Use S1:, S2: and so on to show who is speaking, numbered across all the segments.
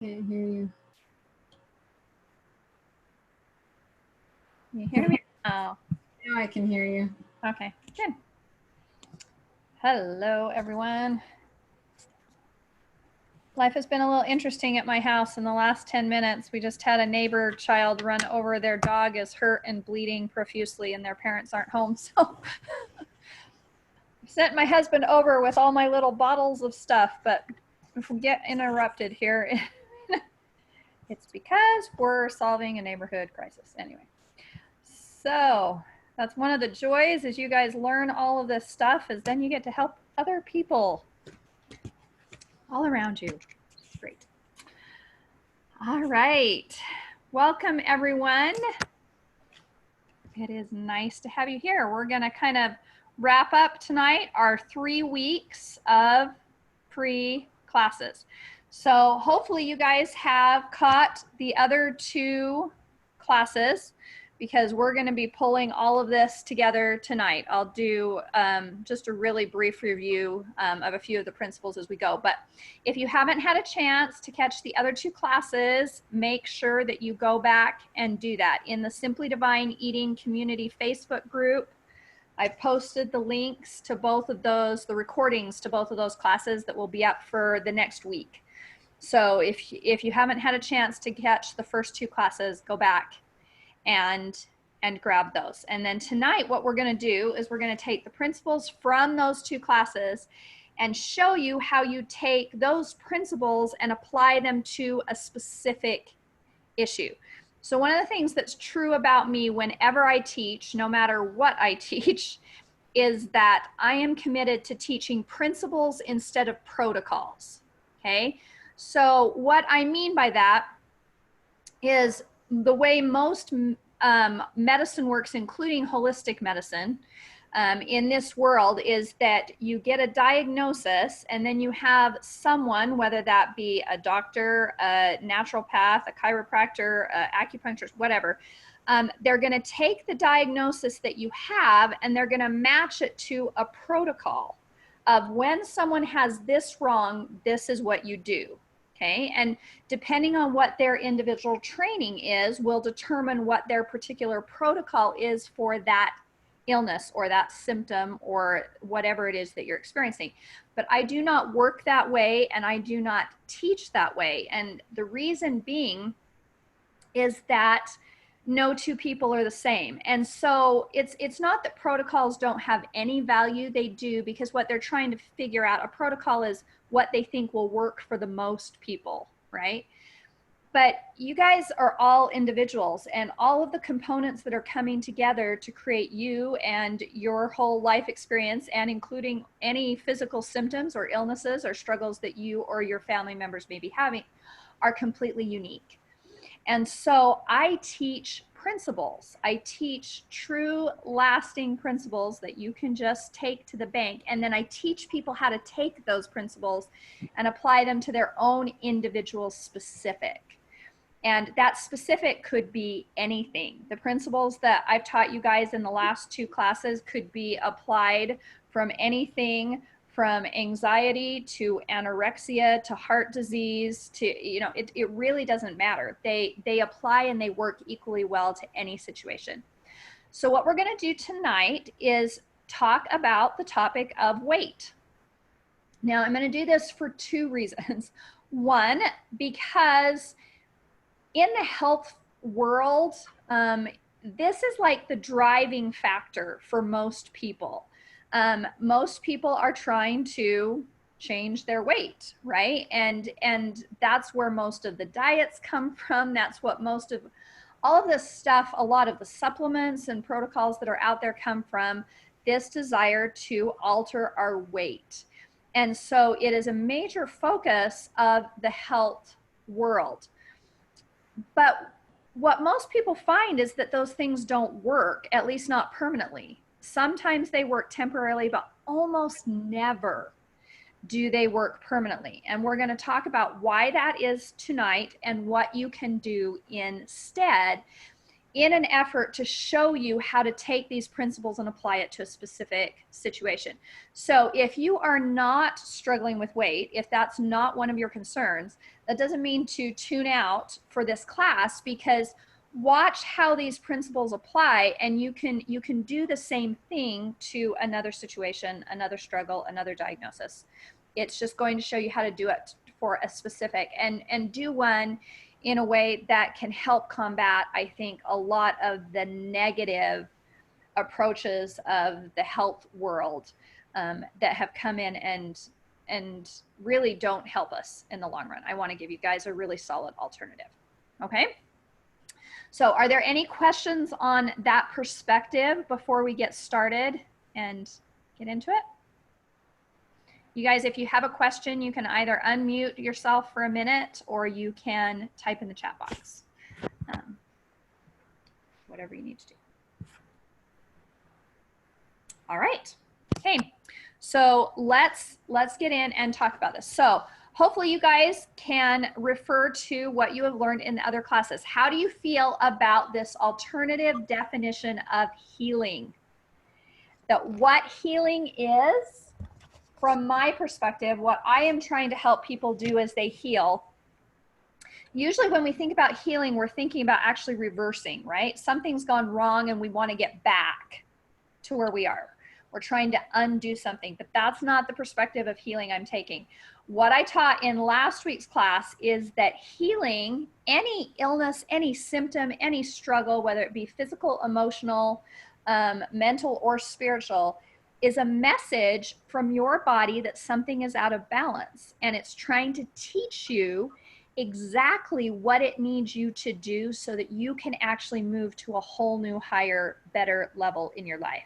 S1: Can't hear you.
S2: Can you hear me? Oh,
S1: Now I can hear you.
S2: okay, good. Hello, everyone. Life has been a little interesting at my house in the last 10 minutes. We just had a neighbor child run over. Their dog is hurt and bleeding profusely, and their parents aren't home. So I sent my husband over with all my little bottles of stuff. But if we get interrupted here, it's because we're solving a neighborhood crisis. Anyway, so that's one of the joys as you guys learn all of this stuff, is then you get to help other people all around you. Great. All right. Welcome, everyone. It is nice to have you here. We're going to kind of wrap up tonight our 3 weeks of pre-classes. So hopefully you guys have caught the other 2 classes, because we're going to be pulling all of this together tonight. I'll do just a really brief review of a few of the principles as we go. But if you haven't had a chance to catch the other 2 classes, make sure that you go back and do that. In the Simply Divine Eating Community Facebook group, I've posted the links to both of those, the recordings to both of those classes that will be up for the next week. So if you haven't had a chance to catch the first 2 classes, go back and grab those. And then tonight, what we're going to do is we're going to take the principles from those 2 classes and show you how you take those principles and apply them to a specific issue. So one of the things that's true about me whenever I teach, no matter what I teach, is that I am committed to teaching principles instead of protocols. Okay? So what I mean by that is the way most medicine works, including holistic medicine, in this world, is that you get a diagnosis and then you have someone, whether that be a doctor, a naturopath, a chiropractor, acupuncturist, whatever, they're going to take the diagnosis that you have and they're going to match it to a protocol of when someone has this wrong, this is what you do. Okay, and depending on what their individual training is, will determine what their particular protocol is for that illness or that symptom or whatever it is that you're experiencing. But I do not work that way and I do not teach that way. And the reason being is that no 2 people are the same. And so it's not that protocols don't have any value. They do, because what they're trying to figure out, a protocol is what they think will work for the most people, right? But you guys are all individuals, and all of the components that are coming together to create you and your whole life experience, and including any physical symptoms or illnesses or struggles that you or your family members may be having, are completely unique. And so I teach principles. I teach true, lasting principles that you can just take to the bank. And then I teach people how to take those principles and apply them to their own individual specific. And that specific could be anything. The principles that I've taught you guys in the last 2 classes could be applied from anything from anxiety to anorexia to heart disease to, it really doesn't matter. They apply and they work equally well to any situation. So what we're going to do tonight is talk about the topic of weight. Now, I'm going to do this for 2 reasons. One, because in the health world, this is like the driving factor for most people. Most people are trying to change their weight, right? And that's where most of the diets come from. That's what most of all of this stuff, a lot of the supplements and protocols that are out there come from, this desire to alter our weight. And so it is a major focus of the health world. But what most people find is that those things don't work, at least not permanently. Sometimes they work temporarily, but almost never do they work permanently. And we're going to talk about why that is tonight and what you can do instead, in an effort to show you how to take these principles and apply it to a specific situation. So if you are not struggling with weight, if that's not one of your concerns, That doesn't mean to tune out for this class, because watch how these principles apply, and you can do the same thing to another situation, another struggle, another diagnosis. It's just going to show you how to do it for a specific, and do one in a way that can help combat, I think, a lot of the negative approaches of the health world that have come in and really don't help us in the long run. I want to give you guys a really solid alternative. Okay. So are there any questions on that perspective before we get started and get into it? You guys, if you have a question, you can either unmute yourself for a minute or you can type in the chat box. Whatever you need to do. All right. Okay. So let's get in and talk about this. So hopefully you guys can refer to what you have learned in the other classes. How do you feel about this alternative definition of healing? That what healing is, from my perspective, what I am trying to help people do as they heal. Usually when we think about healing, we're thinking about actually reversing, right? Something's gone wrong and we want to get back to where we are. We're trying to undo something, but that's not the perspective of healing I'm taking. What I taught in last week's class is that healing, any illness, any symptom, any struggle, whether it be physical, emotional, mental, or spiritual, is a message from your body that something is out of balance, and it's trying to teach you exactly what it needs you to do so that you can actually move to a whole new, higher, better level in your life.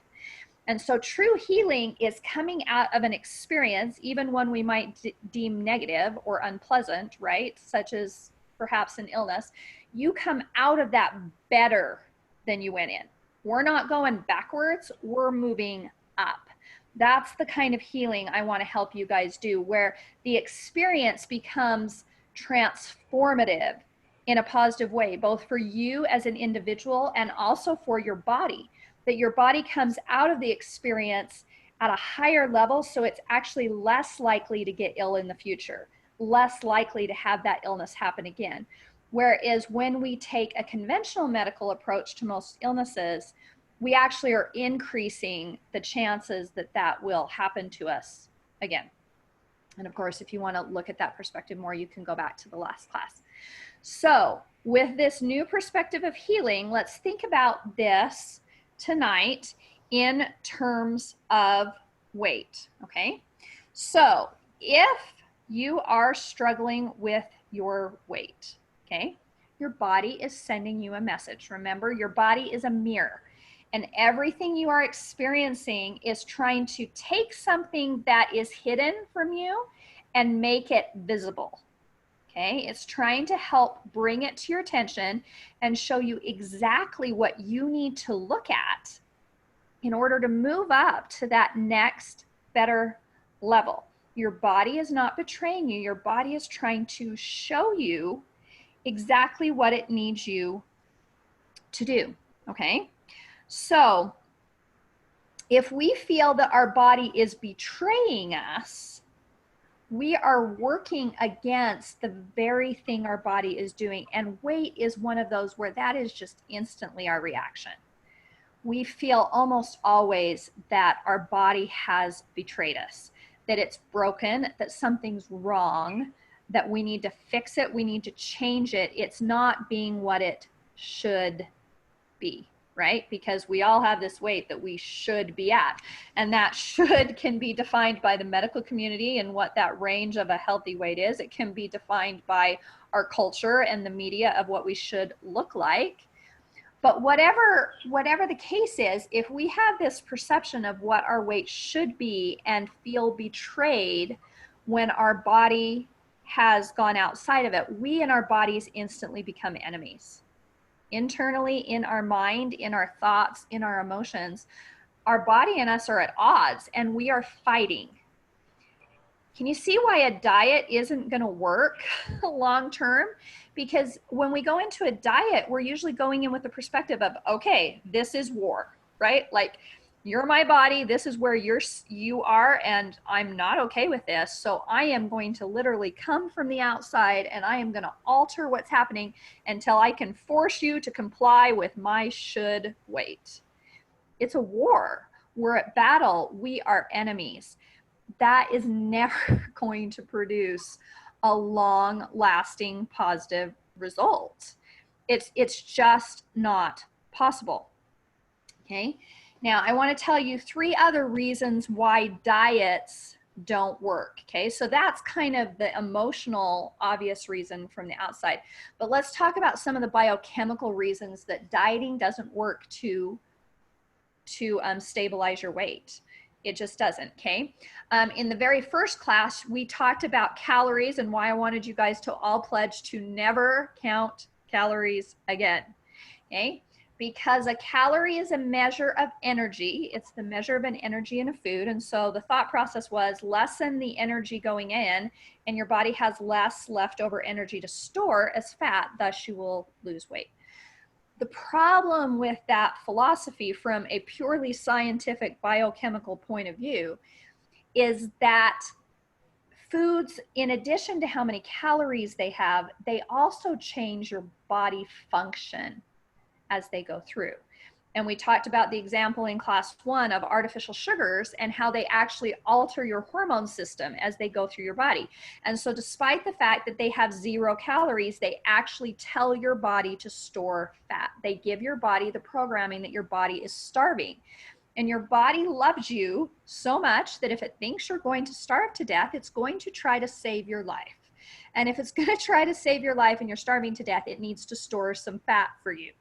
S2: And so true healing is coming out of an experience, even one we might deem negative or unpleasant, right? Such as perhaps an illness. You come out of that better than you went in. We're not going backwards, we're moving up. That's the kind of healing I want to help you guys do, where the experience becomes transformative in a positive way, both for you as an individual and also for your body. That your body comes out of the experience at a higher level, so it's actually less likely to get ill in the future, less likely to have that illness happen again. Whereas when we take a conventional medical approach to most illnesses, we actually are increasing the chances that that will happen to us again. And of course, if you want to look at that perspective more, you can go back to the last class. So with this new perspective of healing, let's think about this tonight in terms of weight. Okay. So if you are struggling with your weight, okay, your body is sending you a message. Remember, your body is a mirror, and everything you are experiencing is trying to take something that is hidden from you and make it visible. Okay, it's trying to help bring it to your attention and show you exactly what you need to look at in order to move up to that next better level. Your body is not betraying you. Your body is trying to show you exactly what it needs you to do. Okay, so if we feel that our body is betraying us, we are working against the very thing our body is doing. And weight is one of those where that is just instantly our reaction. We feel almost always that our body has betrayed us, that it's broken, that something's wrong, that we need to fix it, we need to change it. It's not being what it should be. Right? Because we all have this weight that we should be at. And that should can be defined by the medical community and what that range of a healthy weight is. It can be defined by our culture and the media of what we should look like. But whatever the case is, if we have this perception of what our weight should be and feel betrayed when our body has gone outside of it, we and our bodies instantly become enemies. Internally, in our mind, in our thoughts, in our emotions, our body and us are at odds and we are fighting. Can you see why a diet isn't going to work long term? Because when we go into a diet, we're usually going in with the perspective of, okay, this is war, right? Like You're my body. This is where you are, and I'm not okay with this. So I am going to literally come from the outside, and I am going to alter what's happening until I can force you to comply with my should weight. It's a war. We're at battle. We are enemies. That is never going to produce a long-lasting positive result. It's just not possible. Okay. Now, I want to tell you 3 other reasons why diets don't work. Okay. So that's kind of the emotional, obvious reason from the outside. But let's talk about some of the biochemical reasons that dieting doesn't work to stabilize your weight. It just doesn't. Okay. In the very first class, we talked about calories and why I wanted you guys to all pledge to never count calories again. Okay. Because a calorie is a measure of energy. It's the measure of an energy in a food. And so the thought process was lessen the energy going in, and your body has less leftover energy to store as fat, thus you will lose weight. The problem with that philosophy from a purely scientific biochemical point of view is that foods, in addition to how many calories they have, they also change your body function as they go through. And we talked about the example in class 1 of artificial sugars and how they actually alter your hormone system as they go through your body. And so despite the fact that they have 0 calories, they actually tell your body to store fat. They give your body the programming that your body is starving. And your body loves you so much that if it thinks you're going to starve to death, it's going to try to save your life. And if it's going to try to save your life and you're starving to death, it needs to store some fat for you.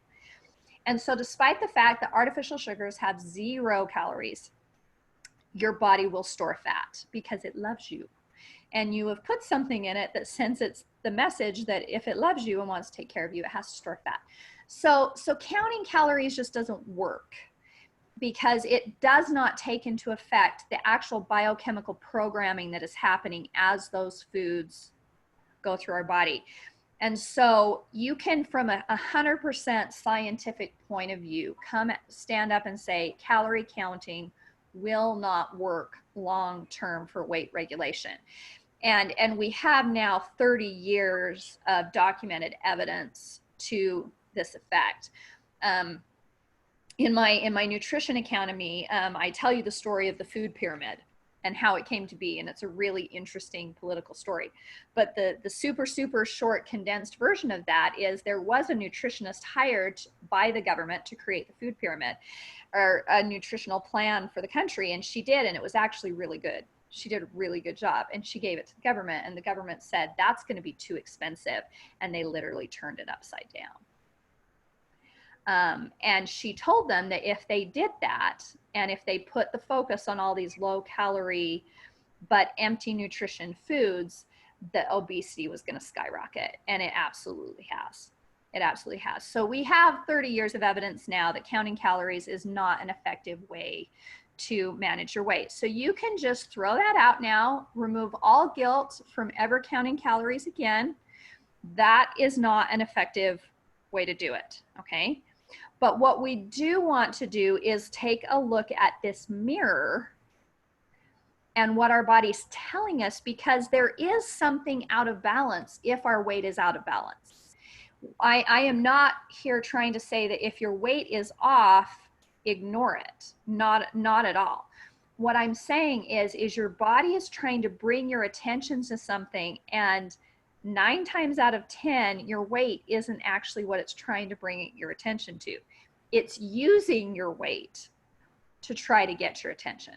S2: And so despite the fact that artificial sugars have 0 calories, your body will store fat because it loves you. And you have put something in it that sends it the message that if it loves you and wants to take care of you, it has to store fat. So counting calories just doesn't work because it does not take into effect the actual biochemical programming that is happening as those foods go through our body. And so you can, from a 100% scientific point of view, stand up and say calorie counting will not work long term for weight regulation. And we have now 30 years of documented evidence to this effect. In my nutrition academy, I tell you the story of the food pyramid and how it came to be. And it's a really interesting political story. But the super short condensed version of that is there was a nutritionist hired by the government to create the food pyramid or a nutritional plan for the country. And she did, and it was actually really good. She did a really good job, and she gave it to the government, and the government said, that's going to be too expensive. And they literally turned it upside down. And she told them that if they did that, and if they put the focus on all these low calorie but empty nutrition foods, the obesity was going to skyrocket. And it absolutely has. It absolutely has. So we have 30 years of evidence now that counting calories is not an effective way to manage your weight. So you can just throw that out now, remove all guilt from ever counting calories again. That is not an effective way to do it. Okay. But what we do want to do is take a look at this mirror and what our body's telling us, because there is something out of balance if our weight is out of balance. I am not here trying to say that if your weight is off, ignore it. Not at all. What I'm saying is your body is trying to bring your attention to something, and 9 times out of 10, your weight isn't actually what it's trying to bring your attention to. It's using your weight to try to get your attention,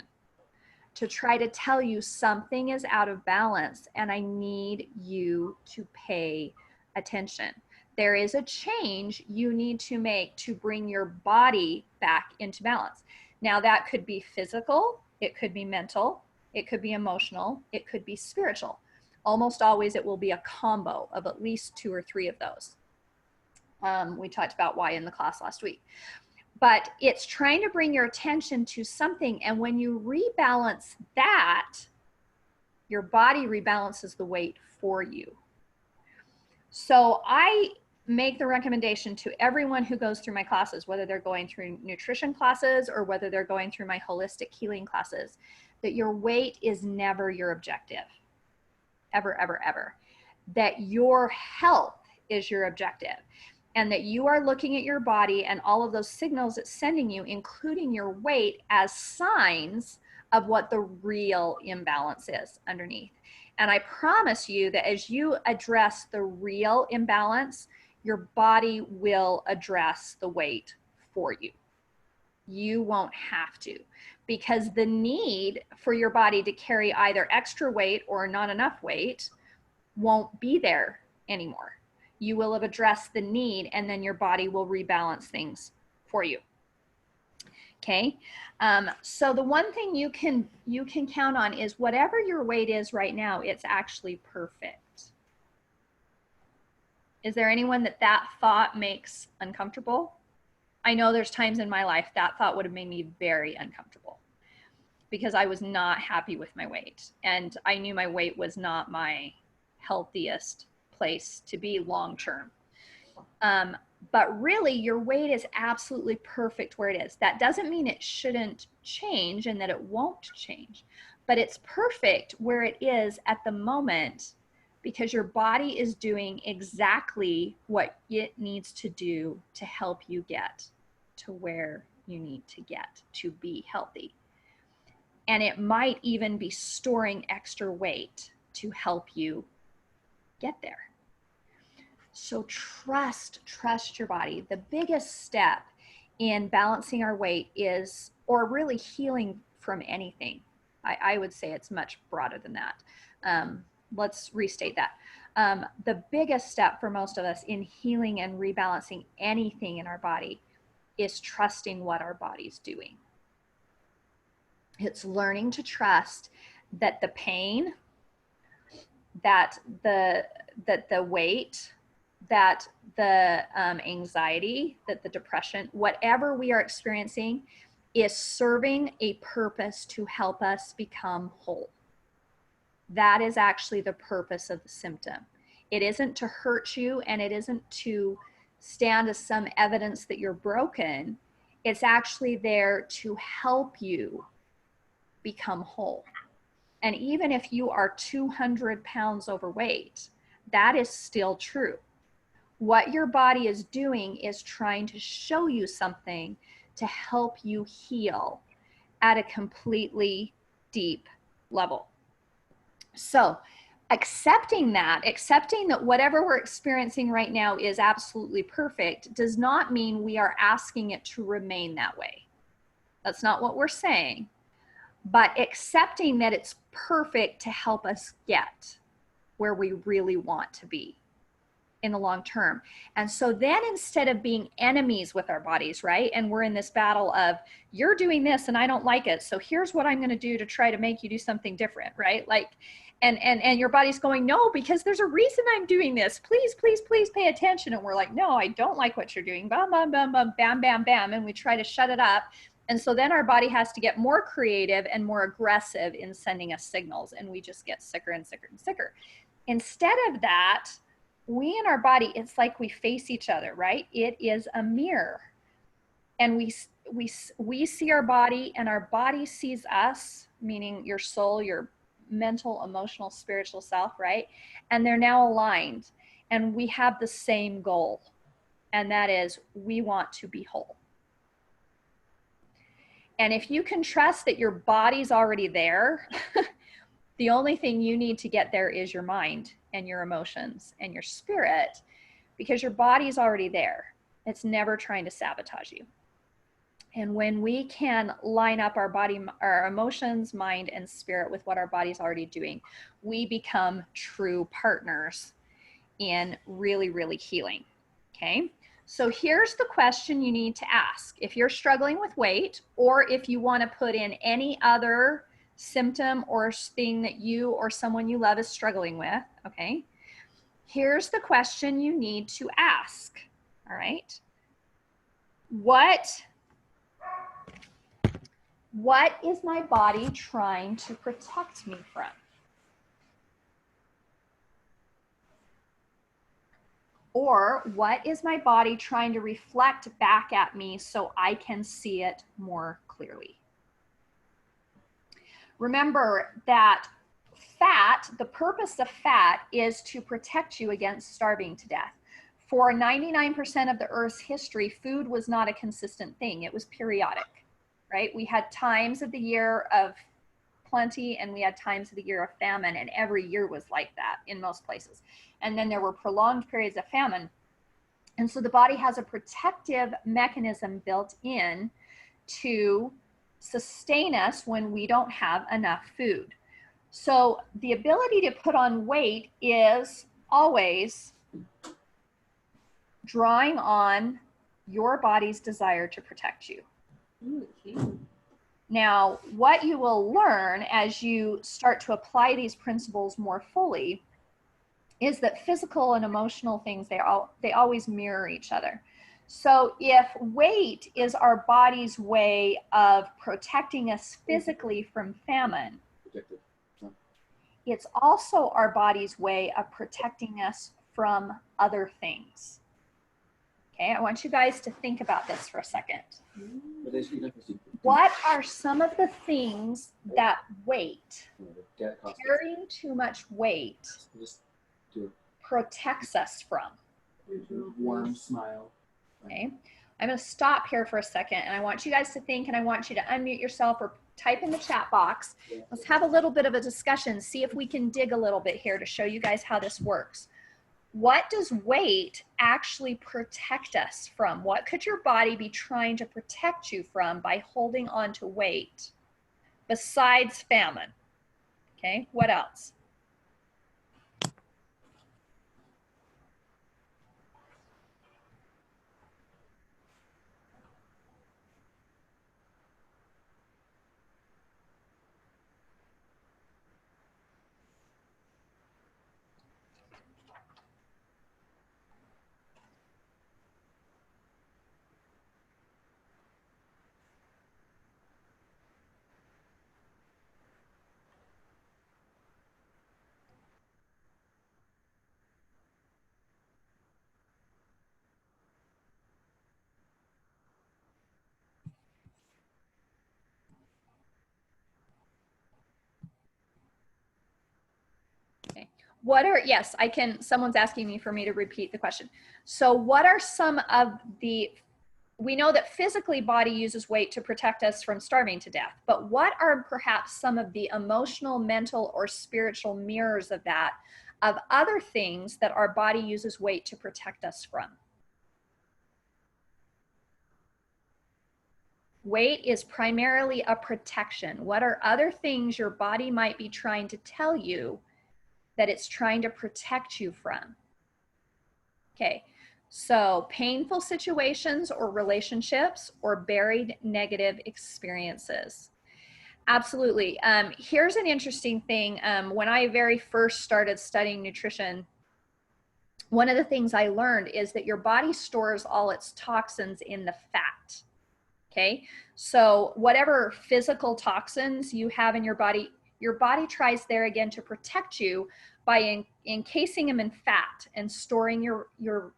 S2: to try to tell you something is out of balance and I need you to pay attention. There is a change you need to make to bring your body back into balance. Now that could be physical, it could be mental, it could be emotional, it could be spiritual. Almost always it will be a combo of at least 2 or 3 of those. We talked about why in the class last week. But it's trying to bring your attention to something. And when you rebalance that, your body rebalances the weight for you. So I make the recommendation to everyone who goes through my classes, whether they're going through nutrition classes or whether they're going through my holistic healing classes, that your weight is never your objective. Ever, ever, ever. That your health is your objective. And that you are looking at your body and all of those signals it's sending you, including your weight, as signs of what the real imbalance is underneath. And I promise you that as you address the real imbalance, your body will address the weight for you. You won't have to, because the need for your body to carry either extra weight or not enough weight won't be there anymore. You will have addressed the need, and then your body will rebalance things for you. Okay, so the one thing you can count on is whatever your weight is right now, it's actually perfect. Is there anyone that thought makes uncomfortable? I know there's times in my life that thought would have made me very uncomfortable because I was not happy with my weight, and I knew my weight was not my healthiest place to be long term. But really, your weight is absolutely perfect where it is. That doesn't mean it shouldn't change and that it won't change, but it's perfect where it is at the moment because your body is doing exactly what it needs to do to help you get to where you need to get to be healthy. And it might even be storing extra weight to help you get there. So trust your body. The biggest step in balancing our weight is, or really healing from anything. I would say it's much broader than that. Let's restate that. The biggest step for most of us in healing and rebalancing anything in our body is trusting what our body's doing. It's learning to trust that the pain, that the weight, that the anxiety, that the depression, whatever we are experiencing is serving a purpose to help us become whole. That is actually the purpose of the symptom. It isn't to hurt you, and it isn't to stand as some evidence that you're broken. It's actually there to help you become whole. And even if you are 200 pounds overweight, that is still true. What your body is doing is trying to show you something to help you heal at a completely deep level. So accepting that whatever we're experiencing right now is absolutely perfect does not mean we are asking it to remain that way. That's not what we're saying. But accepting that it's perfect to help us get where we really want to be in the long term. And so then instead of being enemies with our bodies, right? And we're in this battle of, you're doing this and I don't like it, so here's what I'm going to do to try to make you do something different, right? Like, and your body's going, no, because there's a reason I'm doing this. Please, please, please pay attention. And we're like, no, I don't like what you're doing. Bam, bam, bam, bam, bam, bam, bam. And we try to shut it up. And so then our body has to get more creative and more aggressive in sending us signals. And we just get sicker and sicker and sicker. Instead of that, we and our body, it's like we face each other, right? It is a mirror. And we see our body, and our body sees us, meaning your soul, your mental, emotional, spiritual self, right? And they're now aligned. And we have the same goal. And that is, we want to be whole. And if you can trust that your body's already there, the only thing you need to get there is your mind and your emotions and your spirit, because your body's already there. It's never trying to sabotage you. And when we can line up our body, our emotions, mind, and spirit with what our body's already doing, we become true partners in really, really healing. Okay? So here's the question you need to ask. If you're struggling with weight, or if you want to put in any other symptom or thing that you or someone you love is struggling with, okay? Here's the question you need to ask, all right? What is my body trying to protect me from? Or what is my body trying to reflect back at me so I can see it more clearly? Remember that fat, the purpose of fat is to protect you against starving to death. For 99% of the Earth's history, food was not a consistent thing. It was periodic, right? We had times of the year of plenty and we had times of the year of famine, and every year was like that in most places. And then there were prolonged periods of famine. And so the body has a protective mechanism built in to sustain us when we don't have enough food. So the ability to put on weight is always drawing on your body's desire to protect you. Now, what you will learn as you start to apply these principles more fully is that physical and emotional things, they always mirror each other. So if weight is our body's way of protecting us physically from famine, it's also our body's way of protecting us from other things. Okay, I want you guys to think about this for a second. What are some of the things that weight, carrying too much weight, protects us from?
S3: Warm smile.
S2: Okay, I'm going to stop here for a second and I want you guys to think, and I want you to unmute yourself or type in the chat box. Let's have a little bit of a discussion, see if we can dig a little bit here to show you guys how this works. What does weight actually protect us from? What could your body be trying to protect you from by holding on to weight besides famine? Okay, what else? Okay. What are, yes, I can, someone's asking me for me to repeat the question. So what are some of the, we know that physically body uses weight to protect us from starving to death, but what are perhaps some of the emotional, mental, or spiritual mirrors of that, of other things that our body uses weight to protect us from? Weight is primarily a protection. What are other things your body might be trying to tell you that it's trying to protect you from? Okay, so painful situations or relationships or buried negative experiences. Absolutely. Here's an interesting thing. When I very first started studying nutrition, one of the things I learned is that your body stores all its toxins in the fat. Okay, so whatever physical toxins you have in your body tries there again to protect you by encasing them in fat and storing your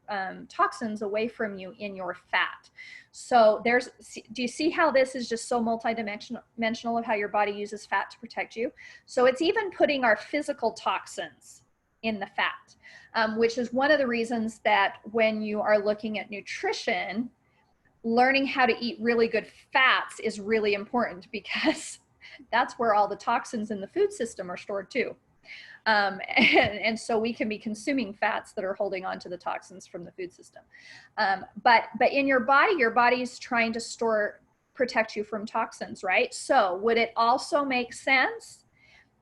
S2: toxins away from you in your fat. So do you see how this is just so multidimensional of how your body uses fat to protect you? So it's even putting our physical toxins in the fat, which is one of the reasons that when you are looking at nutrition, learning how to eat really good fats is really important, because that's where all the toxins in the food system are stored too. And so we can be consuming fats that are holding on to the toxins from the food system. But in your body is trying to protect you from toxins, right? So would it also make sense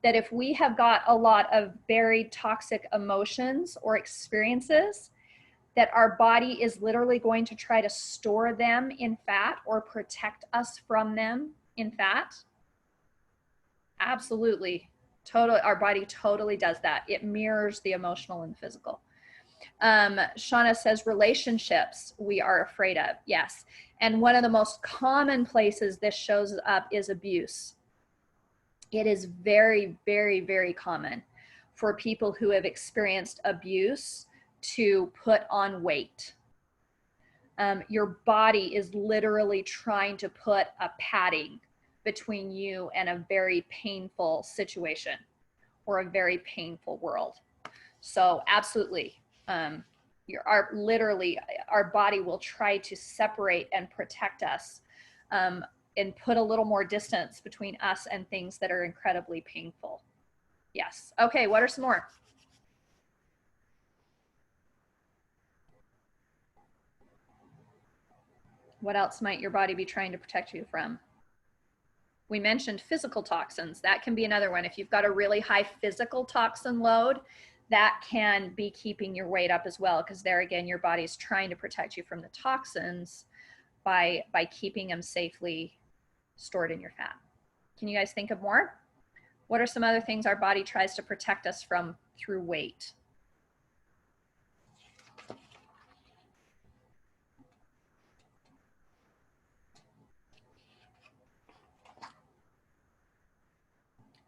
S2: that if we have got a lot of buried toxic emotions or experiences, that our body is literally going to try to store them in fat or protect us from them in fat? Absolutely. Our body totally does that. It mirrors the emotional and physical. Shauna says relationships we are afraid of. Yes. And one of the most common places this shows up is abuse. It is very, very, very common for people who have experienced abuse to put on weight. Your body is literally trying to put a padding between you and a very painful situation or a very painful world. So absolutely, literally our body will try to separate and protect us, and put a little more distance between us and things that are incredibly painful. Yes. Okay, what are some more? What else might your body be trying to protect you from? We mentioned physical toxins. That can be another one. If you've got a really high physical toxin load, that can be keeping your weight up as well, because there again, your body's trying to protect you from the toxins by keeping them safely stored in your fat. Can you guys think of more? What are some other things our body tries to protect us from through weight?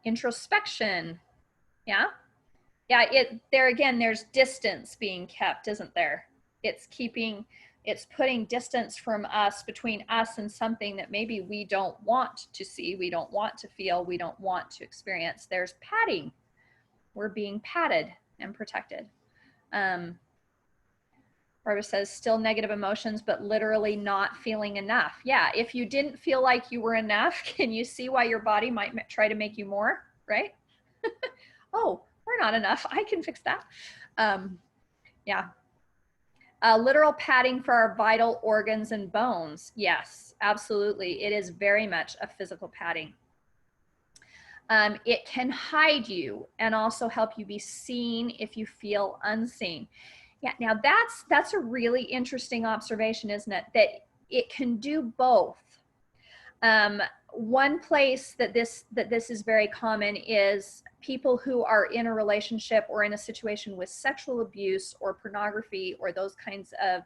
S2: Introspection. Yeah. Yeah, there again, there's distance being kept, isn't there? It's putting distance from us, between us and something that maybe we don't want to see, we don't want to feel, we don't want to experience. There's padding. We're being padded and protected. Barbara says, still negative emotions, but literally not feeling enough. Yeah, if you didn't feel like you were enough, can you see why your body might try to make you more, right? Oh, we're not enough. I can fix that. Yeah. Literal padding for our vital organs and bones. Yes, absolutely. It is very much a physical padding. It can hide you and also help you be seen if you feel unseen. Yeah, now that's a really interesting observation, isn't it? That it can do both. One place that this is very common is people who are in a relationship or in a situation with sexual abuse or pornography or those kinds of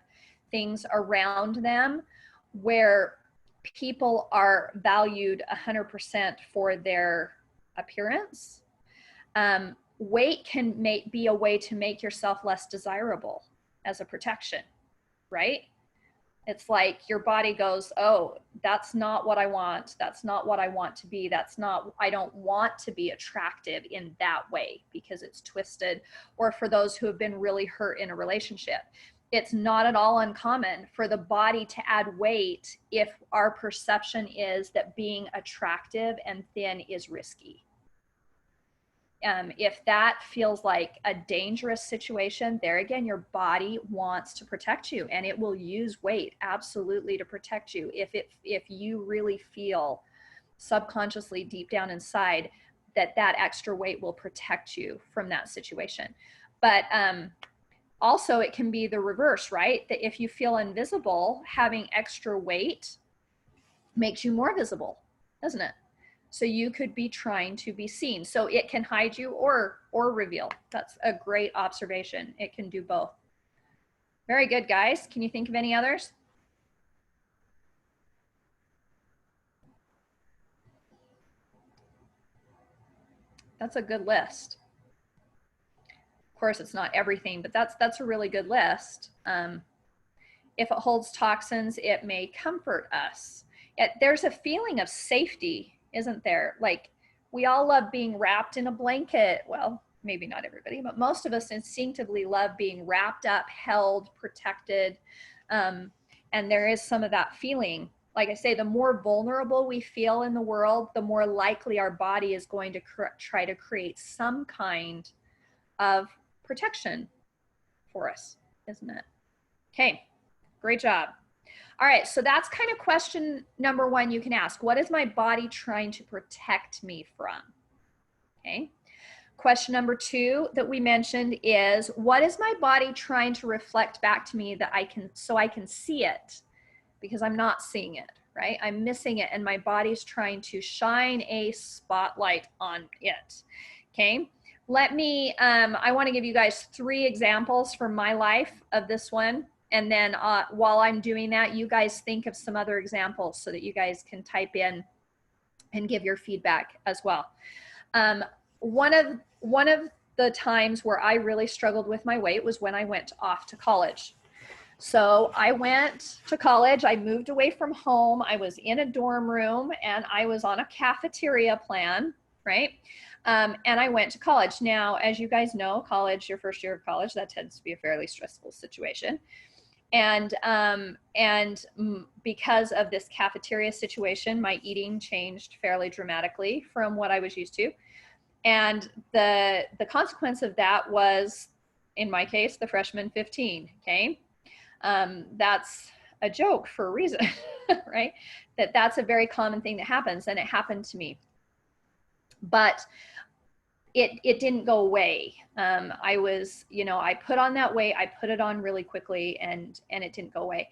S2: things around them, where people are valued 100% for their appearance. Weight can be a way to make yourself less desirable as a protection, right? It's like your body goes, oh, that's not what I want. That's not what I want to be. I don't want to be attractive in that way because it's twisted. Or for those who have been really hurt in a relationship, it's not at all uncommon for the body to add weight if our perception is that being attractive and thin is risky. If that feels like a dangerous situation, there again, your body wants to protect you, and it will use weight absolutely to protect you. If you really feel subconsciously deep down inside that extra weight will protect you from that situation. But also it can be the reverse, right? That if you feel invisible, having extra weight makes you more visible, doesn't it? So you could be trying to be seen. So it can hide you or reveal. That's a great observation. It can do both. Very good, guys. Can you think of any others? That's a good list. Of course, it's not everything, but that's a really good list. If it holds toxins, it may comfort us. There's a feeling of safety, isn't there? Like, we all love being wrapped in a blanket. Well, maybe not everybody, but most of us instinctively love being wrapped up, held, protected. And there is some of that feeling. Like I say, the more vulnerable we feel in the world, the more likely our body is going to try to create some kind of protection for us, isn't it? Okay, great job. All right, so that's kind of question number one you can ask. What is my body trying to protect me from? Okay. Question number two that we mentioned is, what is my body trying to reflect back to me that I can see it? Because I'm not seeing it, right? I'm missing it, and my body's trying to shine a spotlight on it. Okay. Let me, I want to give you guys 3 examples from my life of this one. And then while I'm doing that, you guys think of some other examples so that you guys can type in and give your feedback as well. One of the times where I really struggled with my weight was when I went off to college. So I went to college, I moved away from home, I was in a dorm room, and I was on a cafeteria plan, right? And I went to college. Now, as you guys know, college, your first year of college, that tends to be a fairly stressful situation. And because of this cafeteria situation, my eating changed fairly dramatically from what I was used to. And the consequence of that was, in my case, the freshman 15, okay? That's a joke for a reason, right? That's a very common thing that happens, and it happened to me. But it didn't go away. I was, I put on that weight, I put it on really quickly, and it didn't go away.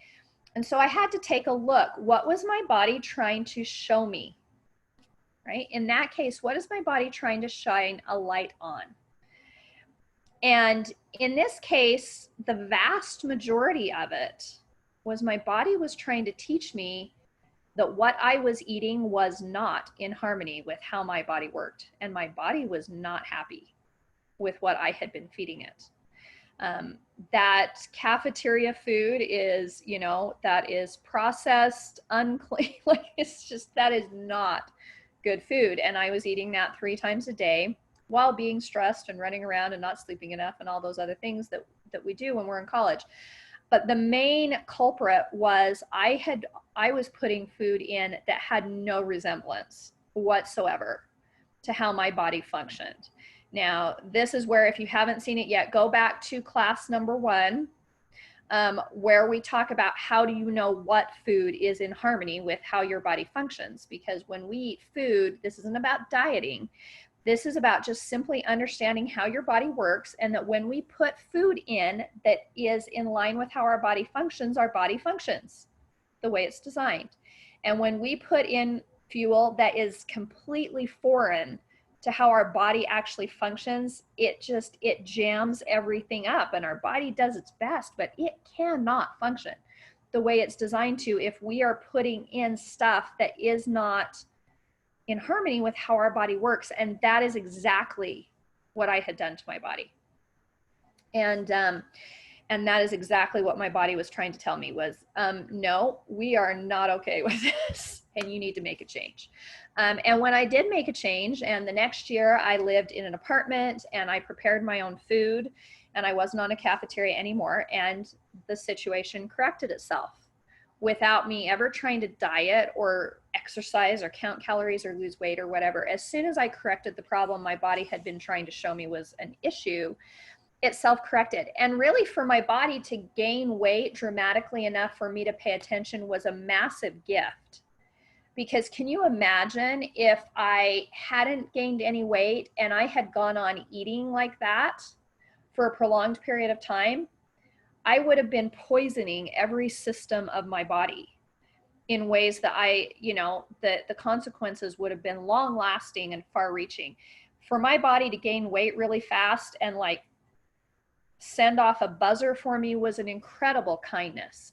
S2: And so I had to take a look. What was my body trying to show me, right? In that case, what is my body trying to shine a light on? And in this case, the vast majority of it was my body was trying to teach me that what I was eating was not in harmony with how my body worked. And my body was not happy with what I had been feeding it. That cafeteria food is, that is processed, unclean, like it's just, that is not good food. And I was eating that 3 times a day while being stressed and running around and not sleeping enough and all those other things that we do when we're in college. But the main culprit was I was putting food in that had no resemblance whatsoever to how my body functioned. Now, this is where, if you haven't seen it yet, go back to class number 1, where we talk about how do you know what food is in harmony with how your body functions. Because when we eat food, this isn't about dieting. This is about just simply understanding how your body works, and that when we put food in that is in line with how our body functions the way it's designed. And when we put in fuel that is completely foreign to how our body actually functions, it jams everything up, and our body does its best, but it cannot function the way it's designed to if we are putting in stuff that is not in harmony with how our body works. And that is exactly what I had done to my body. And that is exactly what my body was trying to tell me was, no, we are not okay with this, and you need to make a change. And when I did make a change, and the next year I lived in an apartment and I prepared my own food, and I wasn't on a cafeteria anymore, and the situation corrected itself without me ever trying to diet or exercise or count calories or lose weight or whatever. As soon as I corrected the problem my body had been trying to show me was an issue, it self-corrected. And really, for my body to gain weight dramatically enough for me to pay attention was a massive gift. Because can you imagine if I hadn't gained any weight and I had gone on eating like that for a prolonged period of time? I would have been poisoning every system of my body in ways that the consequences would have been long lasting and far reaching. For my body to gain weight really fast and like send off a buzzer for me was an incredible kindness.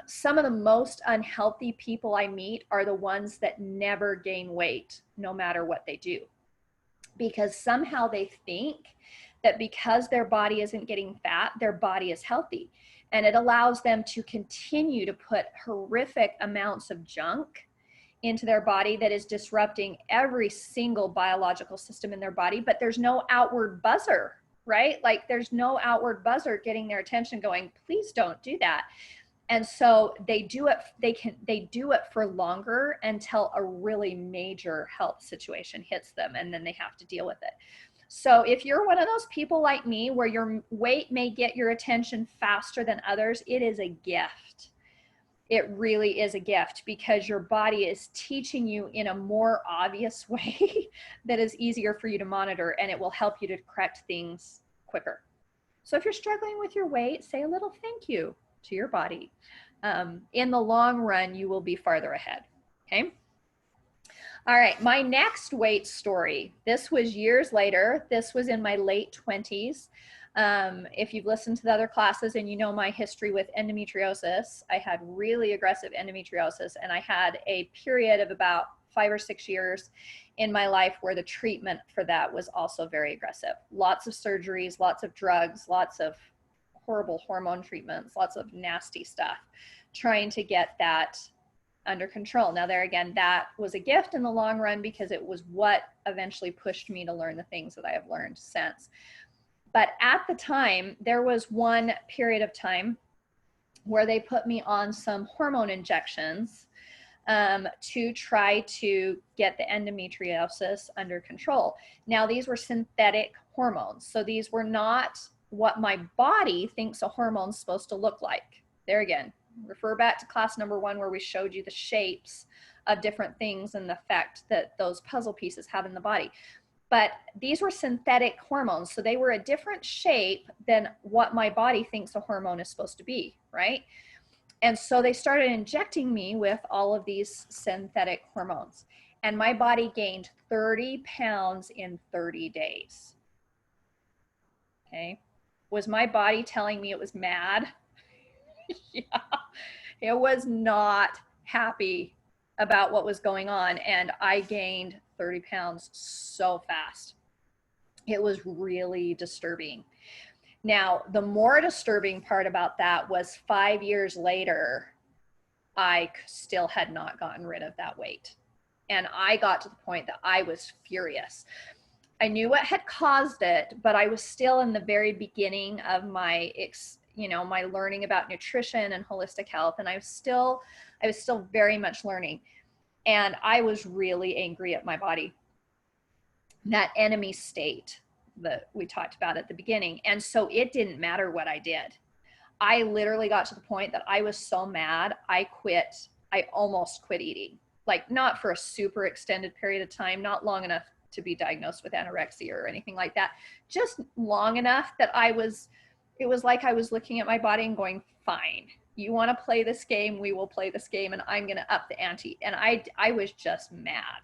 S2: Some of the most unhealthy people I meet are the ones that never gain weight, no matter what they do, because somehow they think that because their body isn't getting fat, their body is healthy. And it allows them to continue to put horrific amounts of junk into their body that is disrupting every single biological system in their body, but there's no outward buzzer, right? Like there's no outward buzzer getting their attention going, please don't do that. And so they do it for longer until a really major health situation hits them, and then they have to deal with it. So if you're one of those people like me where your weight may get your attention faster than others, it is a gift. It really is a gift, because your body is teaching you in a more obvious way that is easier for you to monitor, and it will help you to correct things quicker. So if you're struggling with your weight, say a little thank you to your body. In the long run, you will be farther ahead, okay? All right, my next weight story. This was years later. This was in my late 20s. If you've listened to the other classes and you know my history with endometriosis, I had really aggressive endometriosis, and I had a period of about 5 or 6 years in my life where the treatment for that was also very aggressive. Lots of surgeries, lots of drugs, lots of horrible hormone treatments, lots of nasty stuff, trying to get that under control. Now there again, that was a gift in the long run because it was what eventually pushed me to learn the things that I have learned since. But at the time, there was one period of time where they put me on some hormone injections to try to get the endometriosis under control. Now, these were synthetic hormones. So these were not what my body thinks a hormone's supposed to look like. There again, refer back to class number 1 where we showed you the shapes of different things and the effect that those puzzle pieces have in the body. But these were synthetic hormones, so they were a different shape than what my body thinks a hormone is supposed to be, right? And so they started injecting me with all of these synthetic hormones, and my body gained 30 pounds in 30 days. Okay. Was my body telling me it was mad? Yeah, it was not happy about what was going on, and I gained 30 pounds so fast. It was really disturbing. Now, the more disturbing part about that was 5 years later, I still had not gotten rid of that weight. And I got to the point that I was furious. I knew what had caused it, but I was still in the very beginning of my my learning about nutrition and holistic health, and I was still very much learning. And I was really angry at my body, that enemy state that we talked about at the beginning. And so it didn't matter what I did. I literally got to the point that I was so mad, I almost quit eating. Like, not for a super extended period of time, not long enough to be diagnosed with anorexia or anything like that, just long enough that it was like I was looking at my body and going, fine, you want to play this game, we will play this game, and I'm going to up the ante. And I was just mad.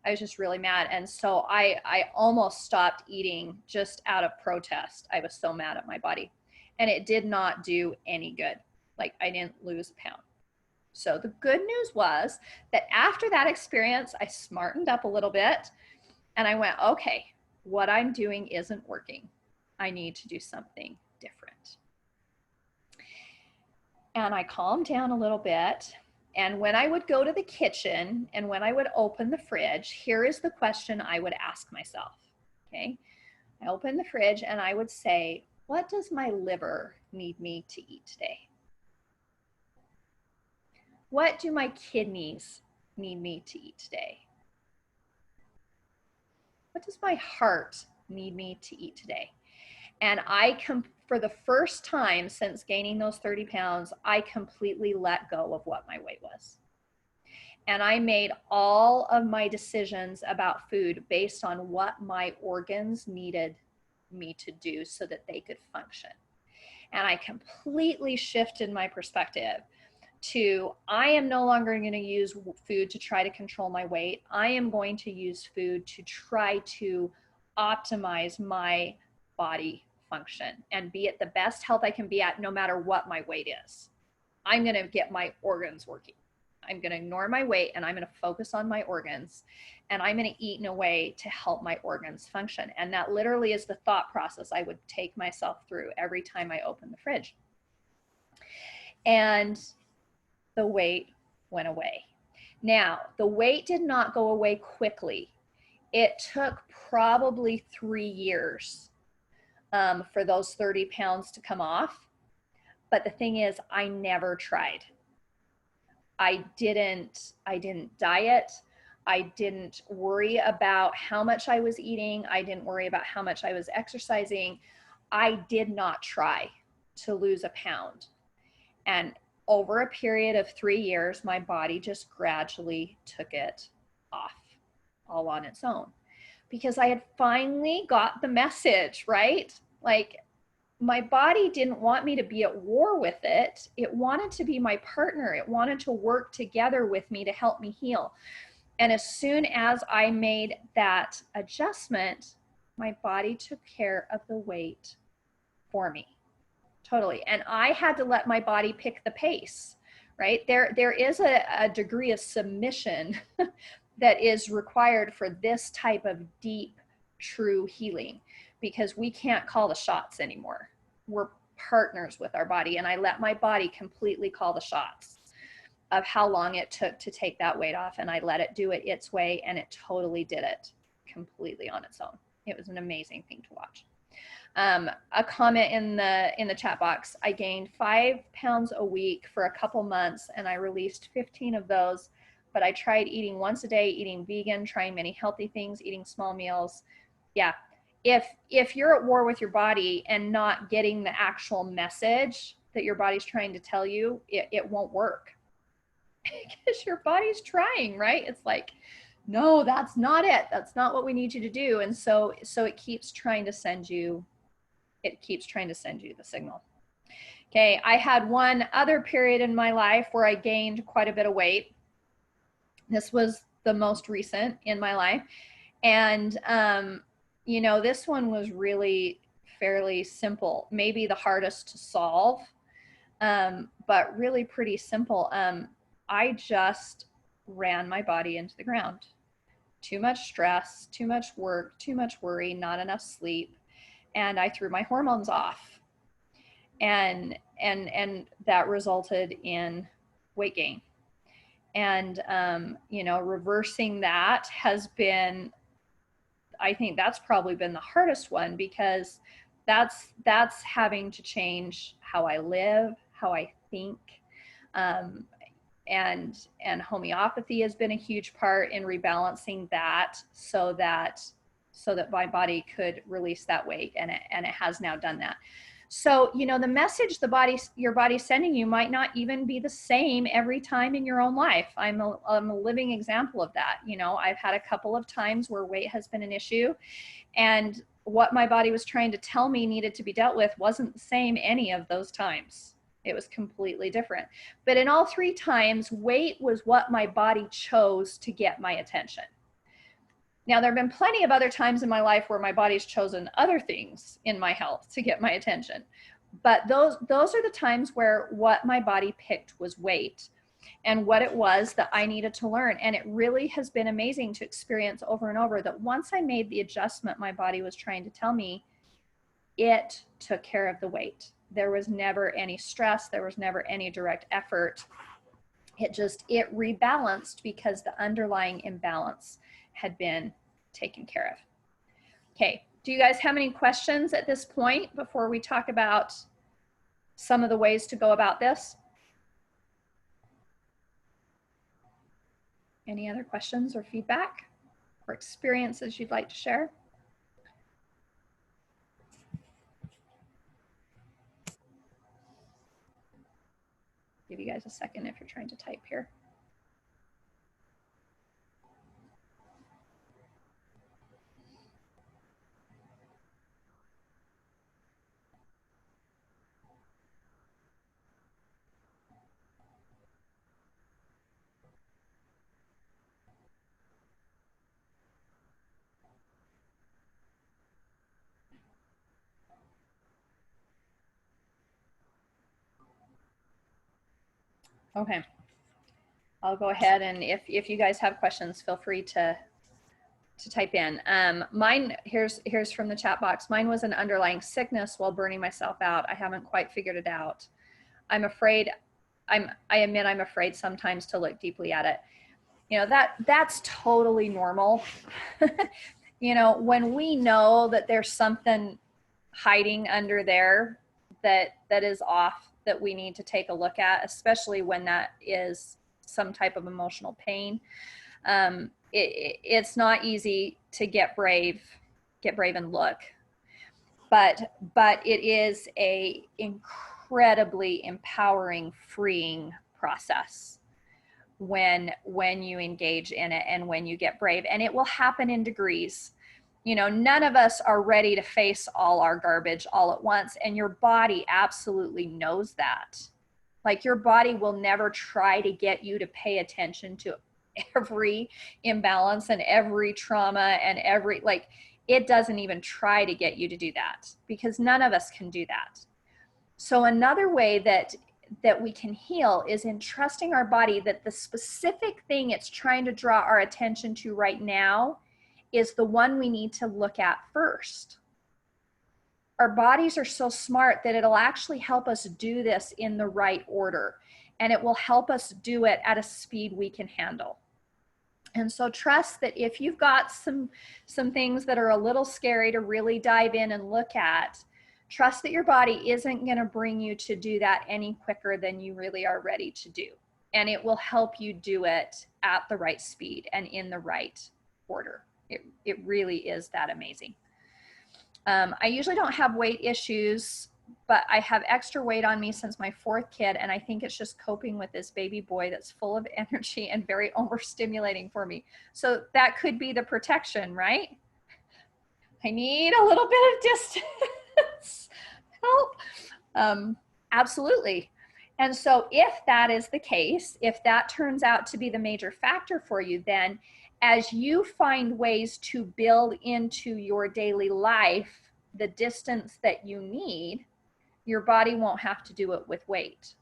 S2: I was just really mad. And so I almost stopped eating just out of protest. I was so mad at my body, and it did not do any good. Like, I didn't lose a pound. So the good news was that after that experience, I smartened up a little bit, and I went, okay, what I'm doing isn't working. I need to do something different. And I calmed down a little bit. And when I would go to the kitchen and when I would open the fridge, here is the question I would ask myself. Okay. I open the fridge and I would say, what does my liver need me to eat today? What do my kidneys need me to eat today? What does my heart need me to eat today? And for the first time since gaining those 30 pounds, I completely let go of what my weight was. And I made all of my decisions about food based on what my organs needed me to do so that they could function. And I completely shifted my perspective to, I am no longer going to use food to try to control my weight. I am going to use food to try to optimize my body function and be at the best health I can be at, no matter what my weight is. I'm going to get my organs working. I'm going to ignore my weight and I'm going to focus on my organs, and I'm going to eat in a way to help my organs function. And that literally is the thought process I would take myself through every time I open the fridge. And the weight went away. Now, the weight did not go away quickly. It took probably 3 years for those 30 pounds to come off. But the thing is, I never tried. I didn't diet. I didn't worry about how much I was eating. I didn't worry about how much I was exercising. I did not try to lose a pound. And over a period of 3 years, my body just gradually took it off all on its own, because I had finally got the message, right? Like, my body didn't want me to be at war with it. It wanted to be my partner. It wanted to work together with me to help me heal. And as soon as I made that adjustment, my body took care of the weight for me. Totally. And I had to let my body pick the pace, right? There is a degree of submission that is required for this type of deep, true healing, because we can't call the shots anymore. We're partners with our body. And I let my body completely call the shots of how long it took to take that weight off. And I let it do it its way. And it totally did it completely on its own. It was an amazing thing to watch. A comment in the chat box: I gained 5 pounds a week for a couple months and I released 15 of those, but I tried eating once a day, eating vegan, trying many healthy things, eating small meals. Yeah. If you're at war with your body and not getting the actual message that your body's trying to tell you, it won't work because your body's trying, right? It's like, no, that's not it. That's not what we need you to do. And so it keeps trying to send you the signal. Okay, I had one other period in my life where I gained quite a bit of weight. This was the most recent in my life. And, you know, this one was really fairly simple, maybe the hardest to solve, but really pretty simple. I just ran my body into the ground. Too much stress, too much work, too much worry, not enough sleep. And I threw my hormones off. And that resulted in weight gain. And, you know, reversing that has been, I think that's probably been the hardest one, because that's having to change how I live, how I think. And homeopathy has been a huge part in rebalancing that so that my body could release that weight, and it has now done that. So, you know, the message your body's sending you might not even be the same every time in your own life. I'm a living example of that. You know, I've had a couple of times where weight has been an issue, and what my body was trying to tell me needed to be dealt with wasn't the same any of those times. It was completely different. But in all 3 times, weight was what my body chose to get my attention. Now, there have been plenty of other times in my life where my body's chosen other things in my health to get my attention. But those are the times where what my body picked was weight, and what it was that I needed to learn. And it really has been amazing to experience over and over that once I made the adjustment my body was trying to tell me, it took care of the weight. There was never any stress. There was never any direct effort. It rebalanced because the underlying imbalance had been taken care of. Okay, do you guys have any questions at this point before we talk about some of the ways to go about this? Any other questions or feedback or experiences you'd like to share? Give you guys a second if you're trying to type here. Okay, I'll go ahead, and if you guys have questions, feel free to type in. Mine, here's from the chat box. Mine was an underlying sickness while burning myself out. I haven't quite figured it out. I admit I'm afraid sometimes to look deeply at it. You know, that's totally normal. You know, when we know that there's something hiding under there that is off, that we need to take a look at, especially when that is some type of emotional pain. It's not easy to get brave and look, but it is a incredibly empowering, freeing process when you engage in it and when you get brave. And it will happen in degrees. You know, none of us are ready to face all our garbage all at once, and your body absolutely knows that. Like, your body will never try to get you to pay attention to every imbalance and every trauma and every, like, it doesn't even try to get you to do that, because none of us can do that. So another way that we can heal is in trusting our body that the specific thing it's trying to draw our attention to right now is the one we need to look at first. Our bodies are so smart that it'll actually help us do this in the right order, and it will help us do it at a speed we can handle. And so trust that if you've got some things that are a little scary to really dive in and look at, trust that your body isn't going to bring you to do that any quicker than you really are ready to do. And it will help you do it at the right speed and in the right order. It really is that amazing. I usually don't have weight issues, but I have extra weight on me since my 4th kid, and I think it's just coping with this baby boy that's full of energy and very overstimulating for me. So that could be the protection, right? I need a little bit of distance. Help. Absolutely. And so if that is the case, if that turns out to be the major factor for you, then as you find ways to build into your daily life the distance that you need, your body won't have to do it with weight.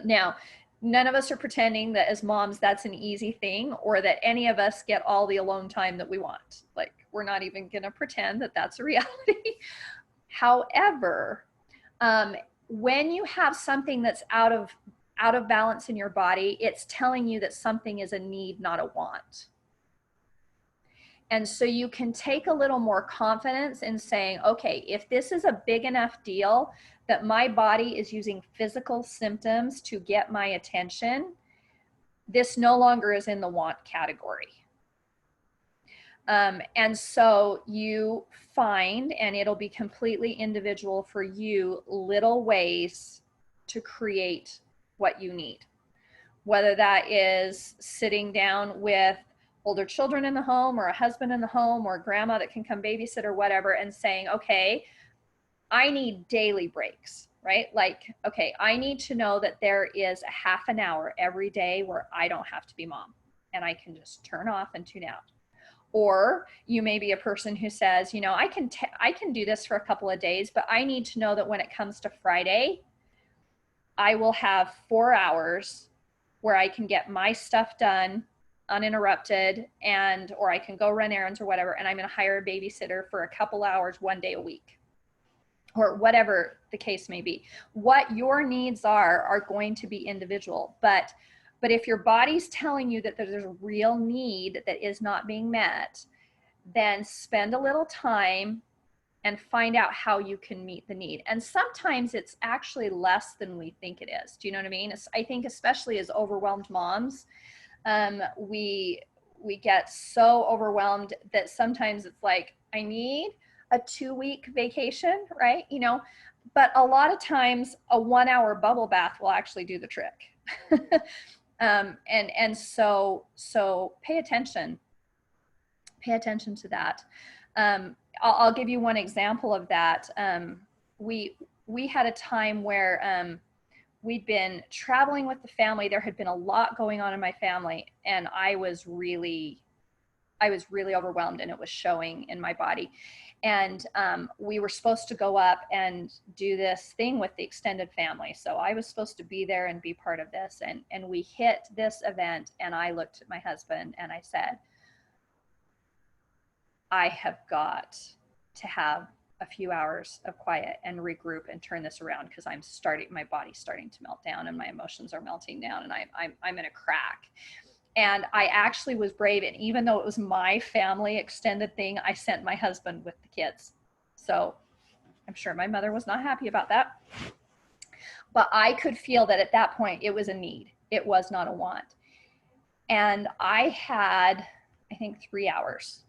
S2: Now, none of us are pretending that as moms that's an easy thing, or that any of us get all the alone time that we want. Like, we're not even going to pretend that that's a reality. However, when you have something that's out of balance in your body, it's telling you that something is a need, not a want. And so you can take a little more confidence in saying, okay, if this is a big enough deal that my body is using physical symptoms to get my attention, this no longer is in the want category. And so you find, and it'll be completely individual for you, little ways to create what you need. Whether that is sitting down with older children in the home, or a husband in the home, or a grandma that can come babysit or whatever, and saying, okay, I need daily breaks, right? Like, okay, I need to know that there is a half an hour every day where I don't have to be mom and I can just turn off and tune out. Or you may be a person who says, you know, I can do this for a couple of days, but I need to know that when it comes to Friday, I will have 4 hours where I can get my stuff done uninterrupted, and or I can go run errands or whatever, and I'm going to hire a babysitter for a couple hours 1 day a week, or whatever the case may be. What your needs are going to be individual, but if your body's telling you that there's a real need that is not being met, then spend a little time and find out how you can meet the need. And sometimes it's actually less than we think it is. Do you know what I mean? I think especially as overwhelmed moms, we get so overwhelmed that sometimes it's like, I need a 2-week vacation, right? You know, but a lot of times a 1 hour bubble bath will actually do the trick. And so pay attention to that. I'll give you one example of that. We had a time where we'd been traveling with the family. There had been a lot going on in my family, and I was really overwhelmed, and it was showing in my body. And we were supposed to go up and do this thing with the extended family. So I was supposed to be there and be part of this. And we hit this event, and I looked at my husband and I said, I have got to have a few hours of quiet and regroup and turn this around, because my body's starting to melt down and my emotions are melting down, and I'm in a crack. And I actually was brave. And even though it was my family extended thing, I sent my husband with the kids. So I'm sure my mother was not happy about that. But I could feel that at that point, it was a need. It was not a want. And I had, I think, 3 hours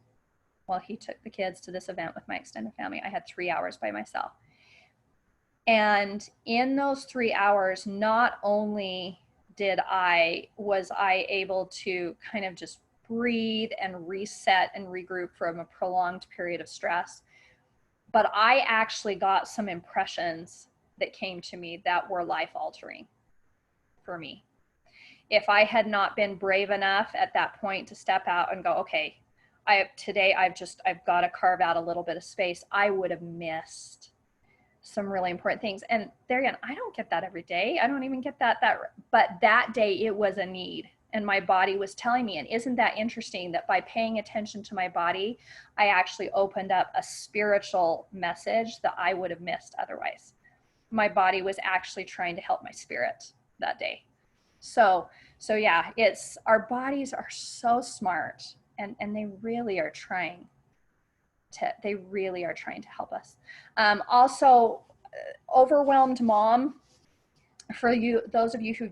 S2: while he took the kids to this event with my extended family. I had 3 hours by myself. And in those 3 hours, not only was I able to kind of just breathe and reset and regroup from a prolonged period of stress, but I actually got some impressions that came to me that were life altering for me. If I had not been brave enough at that point to step out and go, okay, today I've got to carve out a little bit of space. I would have missed some really important things. And there again, I don't get that every day. I don't even get that, but that day it was a need and my body was telling me. And isn't that interesting that by paying attention to my body, I actually opened up a spiritual message that I would have missed otherwise. My body was actually trying to help my spirit that day. So yeah, our bodies are so smart and they really are trying to help us. Also, overwhelmed mom, for you, those of you who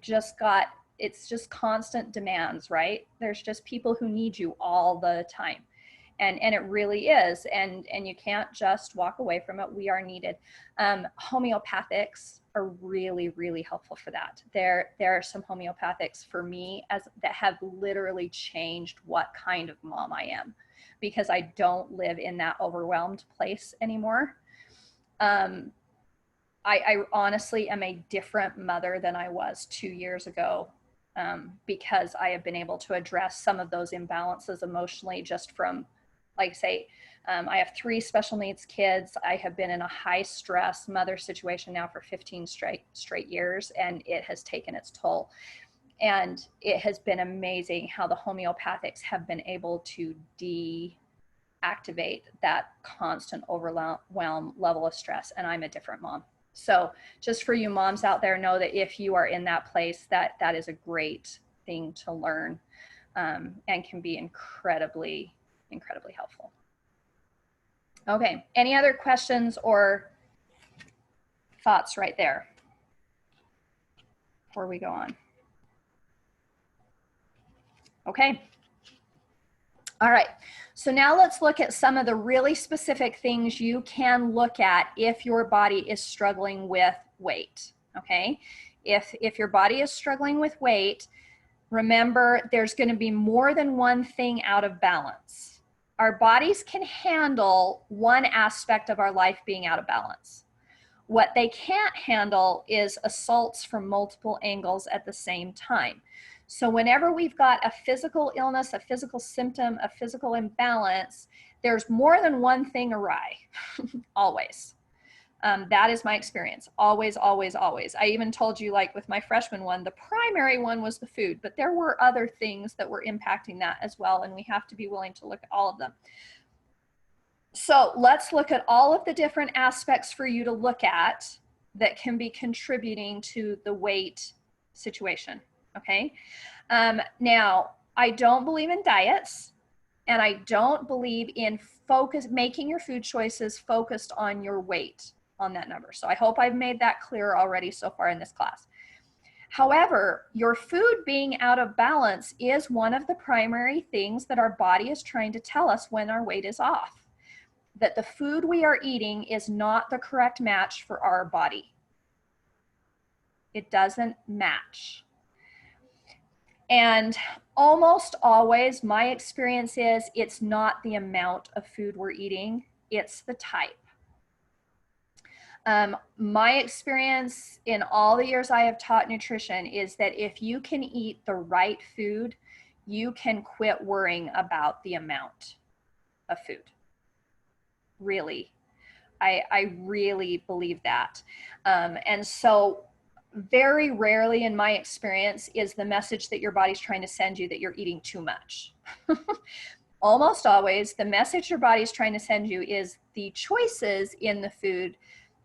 S2: it's just constant demands, right? There's just people who need you all the time. And it really is. And you can't just walk away from it. We are needed. Homeopathics are really, really helpful for that. There are some homeopathics for me that have literally changed what kind of mom I am, because I don't live in that overwhelmed place anymore. I honestly am a different mother than I was 2 years ago, because I have been able to address some of those imbalances emotionally just from, like say, I have 3 special needs kids. I have been in a high stress mother situation now for 15 straight years, and it has taken its toll. And it has been amazing how the homeopathics have been able to deactivate that constant overwhelm level of stress. And I'm a different mom. So just for you moms out there, know that if you are in that place, that is a great thing to learn, and can be incredibly, incredibly helpful. Okay, any other questions or thoughts right there before we go on? Okay. All right, so now let's look at some of the really specific things you can look at if your body is struggling with weight, okay? If your body is struggling with weight, remember there's going to be more than one thing out of balance. Our bodies can handle one aspect of our life being out of balance. What they can't handle is assaults from multiple angles at the same time. So whenever we've got a physical illness, a physical symptom, a physical imbalance, there's more than one thing awry, always. That is my experience, always, always, always. I even told you, like with my freshman one, the primary one was the food, but there were other things that were impacting that as well, and we have to be willing to look at all of them. So let's look at all of the different aspects for you to look at that can be contributing to the weight situation, okay? Now, I don't believe in diets, and I don't believe in making your food choices focused on your weight, on that number. So I hope I've made that clear already so far in this class. However, your food being out of balance is one of the primary things that our body is trying to tell us when our weight is off. That the food we are eating is not the correct match for our body. It doesn't match. And almost always, my experience is it's not the amount of food we're eating, it's the type. My experience in all the years I have taught nutrition is that if you can eat the right food, you can quit worrying about the amount of food. Really. I really believe that. And so very rarely in my experience is the message that your body's trying to send you that you're eating too much. Almost always the message your body's trying to send you is the choices in the food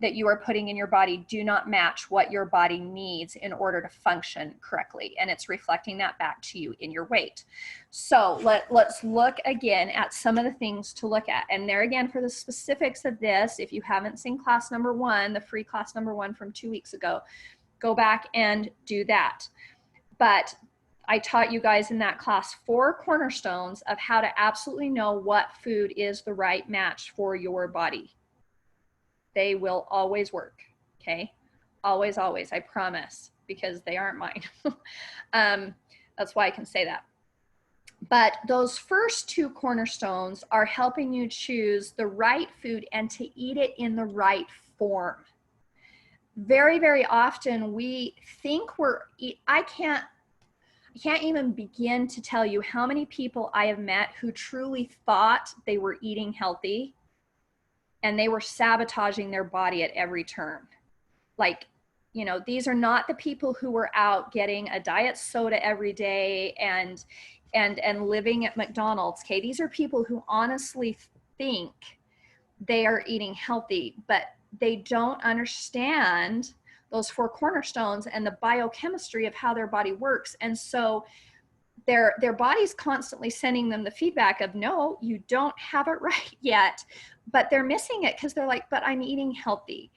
S2: that you are putting in your body do not match what your body needs in order to function correctly. And it's reflecting that back to you in your weight. So let's look again at some of the things to look at. And there again, for the specifics of this, if you haven't seen class number 1, the free class number 1 from 2 weeks ago, go back and do that. But I taught you guys in that class 4 cornerstones of how to absolutely know what food is the right match for your body. They will always work, okay? Always, always, I promise, because they aren't mine. That's why I can say that. But those first 2 cornerstones are helping you choose the right food and to eat it in the right form. Very, very often we think can't even begin to tell you how many people I have met who truly thought they were eating healthy and they were sabotaging their body at every turn. Like, you know, these are not the people who were out getting a diet soda every day and living at McDonald's. Okay, these are people who honestly think they are eating healthy, but they don't understand those 4 cornerstones and the biochemistry of how their body works. And so their body's constantly sending them the feedback of, no, you don't have it right yet, but they're missing it because they're like, but I'm eating healthy.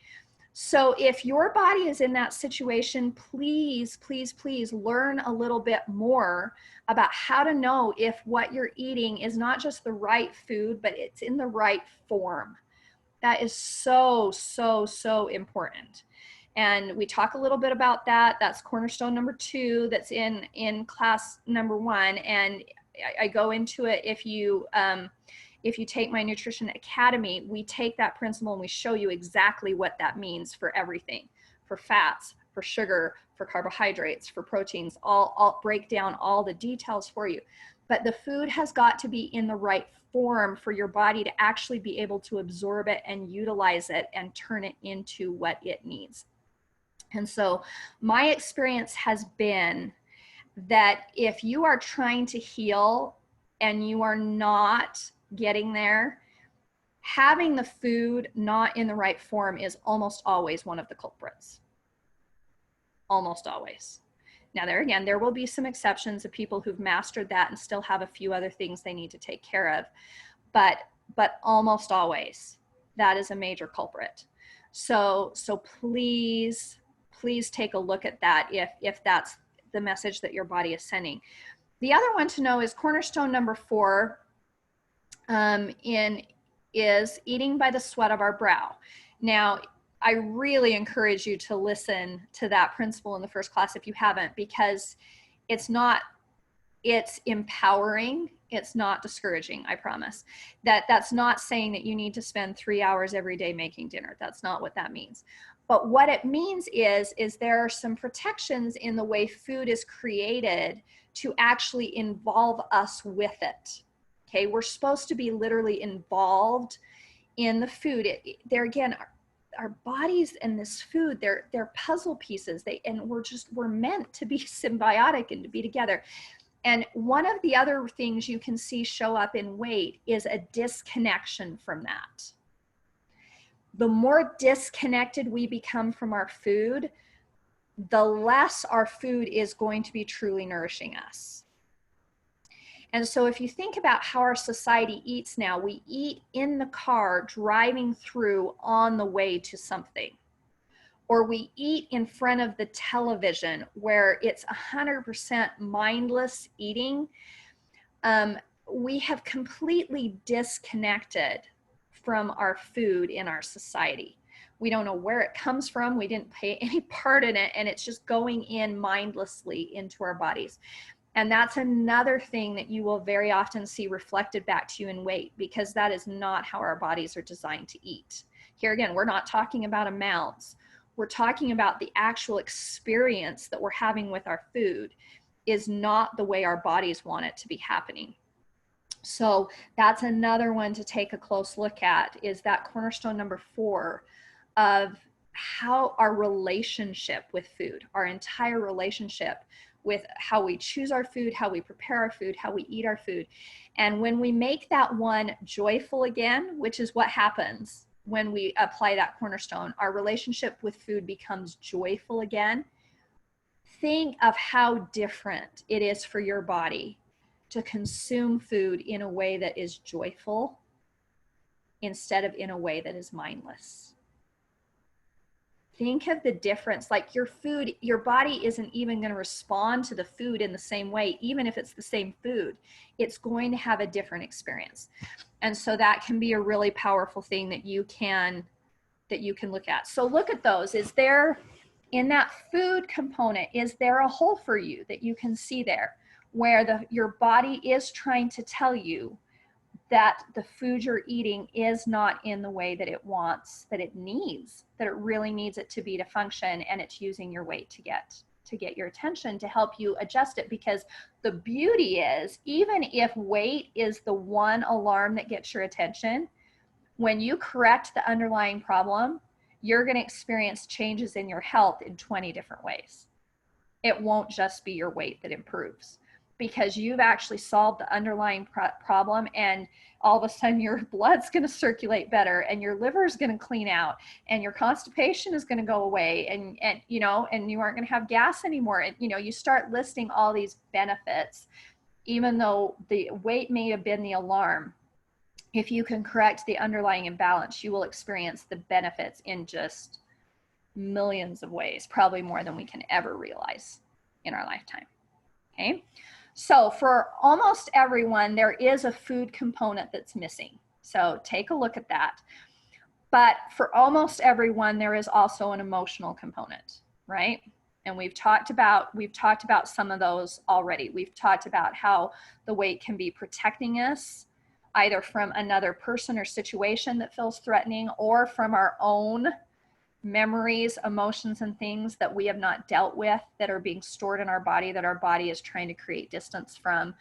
S2: So if your body is in that situation, please, please, please learn a little bit more about how to know if what you're eating is not just the right food, but it's in the right form. That is so, so, so important. And we talk a little bit about that. That's cornerstone number 2 that's in class number 1. And I go into it. If you take my Nutrition Academy, we take that principle and we show you exactly what that means for everything, for fats, for sugar, for carbohydrates, for proteins. I'll break down all the details for you. But the food has got to be in the right form for your body to actually be able to absorb it and utilize it and turn it into what it needs. And so my experience has been that if you are trying to heal and you are not getting there, having the food not in the right form is almost always one of the culprits. Almost always. Now, there again, there will be some exceptions of people who've mastered that and still have a few other things they need to take care of. But almost always, that is a major culprit. So please take a look at that if that's the message that your body is sending. The other one to know is cornerstone number 4 is eating by the sweat of our brow. Now, I really encourage you to listen to that principle in the first class if you haven't, because it's empowering. It's not discouraging, I promise. That's not saying that you need to spend 3 hours every day making dinner. That's not what that means. But what it means is there are some protections in the way food is created to actually involve us with it. Okay, we're supposed to be literally involved in the food. There again, our bodies and this food, they're puzzle pieces. We're meant to be symbiotic and to be together. And one of the other things you can see show up in weight is a disconnection from that. The more disconnected we become from our food, the less our food is going to be truly nourishing us. And so if you think about how our society eats now, we eat in the car, driving through on the way to something. Or we eat in front of the television where it's 100% mindless eating. We have completely disconnected from our food in our society. We don't know where it comes from. We didn't play any part in it, and it's just going in mindlessly into our bodies. And that's another thing that you will very often see reflected back to you in weight, because that is not how our bodies are designed to eat. Here again, we're not talking about amounts. We're talking about the actual experience that we're having with our food is not the way our bodies want it to be happening. So that's another one to take a close look at, is that cornerstone number 4 of how our relationship with food, our entire relationship with how we choose our food, how we prepare our food, how we eat our food. And when we make that one joyful again, which is what happens when we apply that cornerstone, our relationship with food becomes joyful again. Think of how different it is for your body to consume food in a way that is joyful instead of in a way that is mindless. Think of the difference. Like your food, your body isn't even going to respond to the food in the same way, even if it's the same food. It's going to have a different experience. And so that can be a really powerful thing that you can look at. So look at those. Is there, in that food component, is there a hole for you that you can see there where your body is trying to tell you that the food you're eating is not in the way that it wants, that it needs, that it really needs it to be to function, and it's using your weight to get? to get your attention to help you adjust it. Because the beauty is, even if weight is the one alarm that gets your attention, when you correct the underlying problem, you're going to experience changes in your health in 20 different ways. It won't just be your weight that improves, because you've actually solved the underlying problem, and all of a sudden your blood's going to circulate better, and your liver is going to clean out, and your constipation is going to go away, and you know, and you aren't going to have gas anymore. And you know, you start listing all these benefits, even though the weight may have been the alarm. If you can correct the underlying imbalance, you will experience the benefits in just millions of ways, probably more than we can ever realize in our lifetime. Okay. So for almost everyone, there is a food component that's missing. So take a look at that. But for almost everyone, there is also an emotional component, right? And we've talked about some of those already. We've talked about how the weight can be protecting us, either from another person or situation that feels threatening, or from our own memories, emotions, and things that we have not dealt with that are being stored in our body, that our body is trying to create distance from.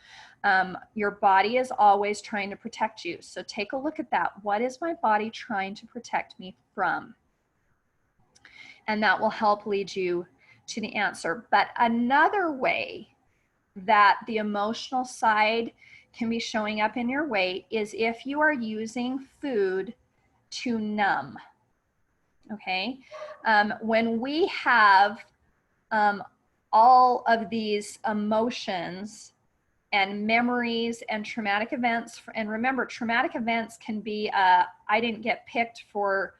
S2: Your body is always trying to protect you. So take a look at that. What is my body trying to protect me from? And that will help lead you to the answer. But another way that the emotional side can be showing up in your weight is if you are using food to numb. Okay, when we have all of these emotions and memories and traumatic events, and remember, traumatic events can be, I didn't get picked for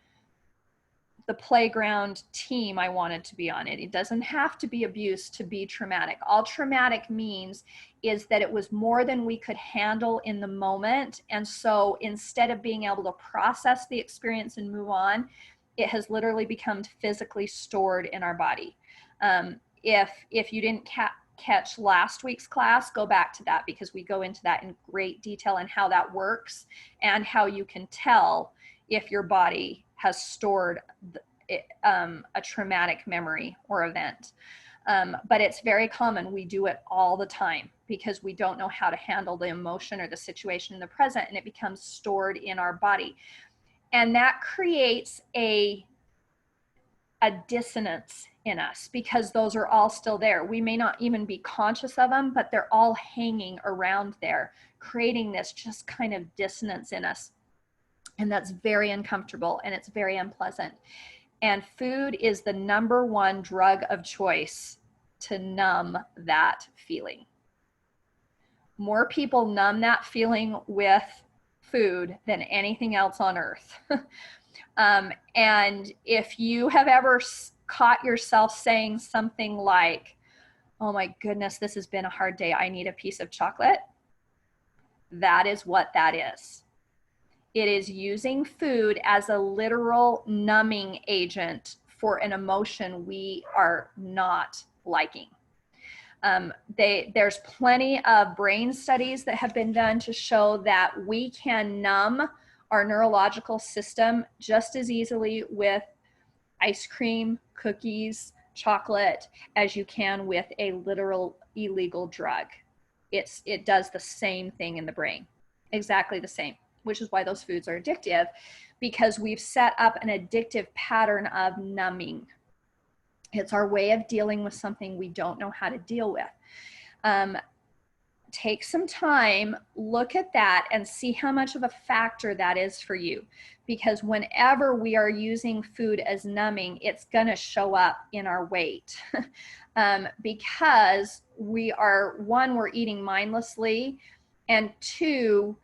S2: the playground team I wanted to be on. It doesn't have to be abuse to be traumatic. All traumatic means is that it was more than we could handle in the moment. And so instead of being able to process the experience and move on, it has literally become physically stored in our body. If you didn't catch last week's class, go back to that, because we go into that in great detail and how that works and how you can tell if your body has stored a traumatic memory or event. But it's very common. We do it all the time because we don't know how to handle the emotion or the situation in the present, and it becomes stored in our body. And that creates a dissonance in us, because those are all still there. We may not even be conscious of them, but they're all hanging around there, creating this just kind of dissonance in us. And that's very uncomfortable, and it's very unpleasant. And food is the #1 drug of choice to numb that feeling. More people numb that feeling with food than anything else on earth. And if you have ever caught yourself saying something like, oh my goodness, this has been a hard day, I need a piece of chocolate, that is what that is. It is using food as a literal numbing agent for an emotion we are not liking. There's plenty of brain studies that have been done to show that we can numb our neurological system just as easily with ice cream, cookies, chocolate, as you can with a literal illegal drug. It does the same thing in the brain, exactly the same, which is why those foods are addictive, because we've set up an addictive pattern of numbing. It's our way of dealing with something we don't know how to deal with. Take some time, look at that, and see how much of a factor that is for you. Because whenever we are using food as numbing, it's going to show up in our weight. Because we're eating mindlessly, and 2,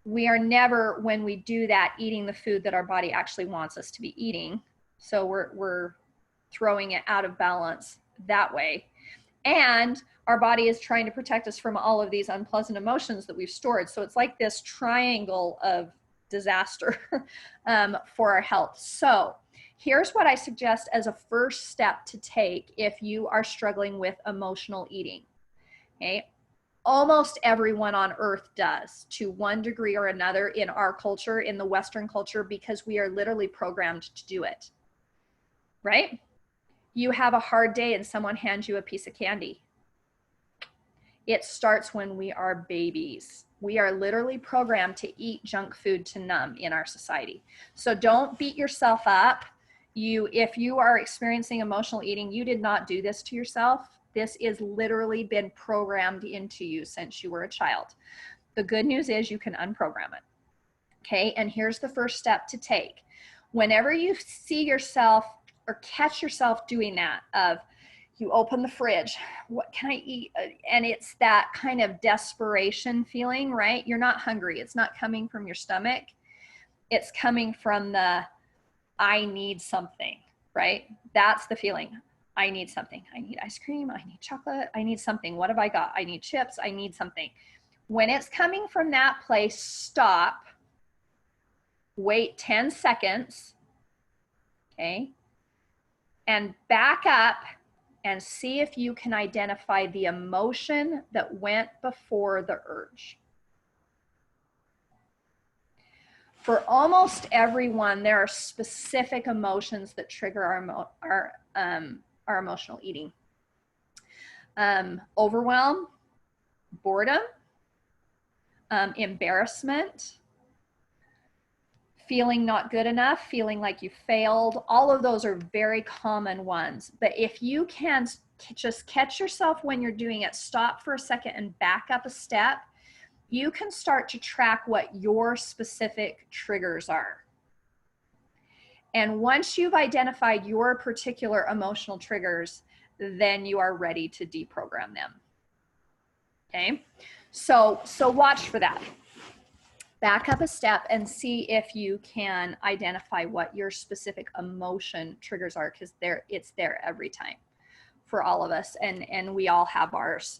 S2: we are never, when we do that, eating the food that our body actually wants us to be eating. So we're throwing it out of balance that way. And our body is trying to protect us from all of these unpleasant emotions that we've stored. So it's like this triangle of disaster for our health. So here's what I suggest as a first step to take if you are struggling with emotional eating. Okay. Almost everyone on earth does, to one degree or another, in our culture, in the Western culture, because we are literally programmed to do it. Right? You have a hard day and someone hands you a piece of candy. It starts when we are babies. We are literally programmed to eat junk food to numb in our society. So don't beat yourself up. If you are experiencing emotional eating, you did not do this to yourself. This is literally been programmed into you since you were a child. The good news is you can unprogram it. Okay, and here's the first step to take. Whenever you see yourself or catch yourself doing that, of you open the fridge, what can I eat? And it's that kind of desperation feeling, right? You're not hungry. It's not coming from your stomach. It's coming from the, I need something, right? That's the feeling. I need something. I need ice cream. I need chocolate. I need something. What have I got? I need chips. I need something. When it's coming from that place, stop. Wait 10 seconds. Okay. And back up and see if you can identify the emotion that went before the urge. For almost everyone, there are specific emotions that trigger our emotional eating. Overwhelm, boredom, embarrassment, feeling not good enough, feeling like you failed. All of those are very common ones. But if you can just catch yourself when you're doing it, stop for a second and back up a step, you can start to track what your specific triggers are. And once you've identified your particular emotional triggers, then you are ready to deprogram them. Okay, so watch for that. Back up a step and see if you can identify what your specific emotion triggers are, because it's there every time for all of us, and we all have ours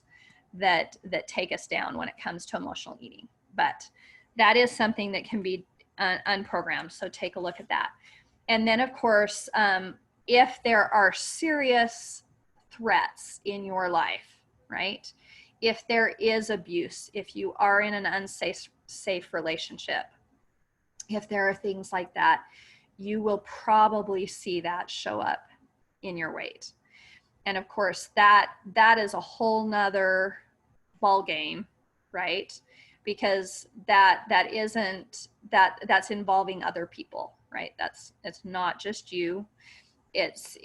S2: that take us down when it comes to emotional eating. But that is something that can be unprogrammed, so take a look at that. And then of course, if there are serious threats in your life, right? If there is abuse, if you are in an unsafe relationship, if there are things like that, you will probably see that show up in your weight. And of course, that is a whole nother ball game, right? Because that's involving other people, right? It's not just you. It's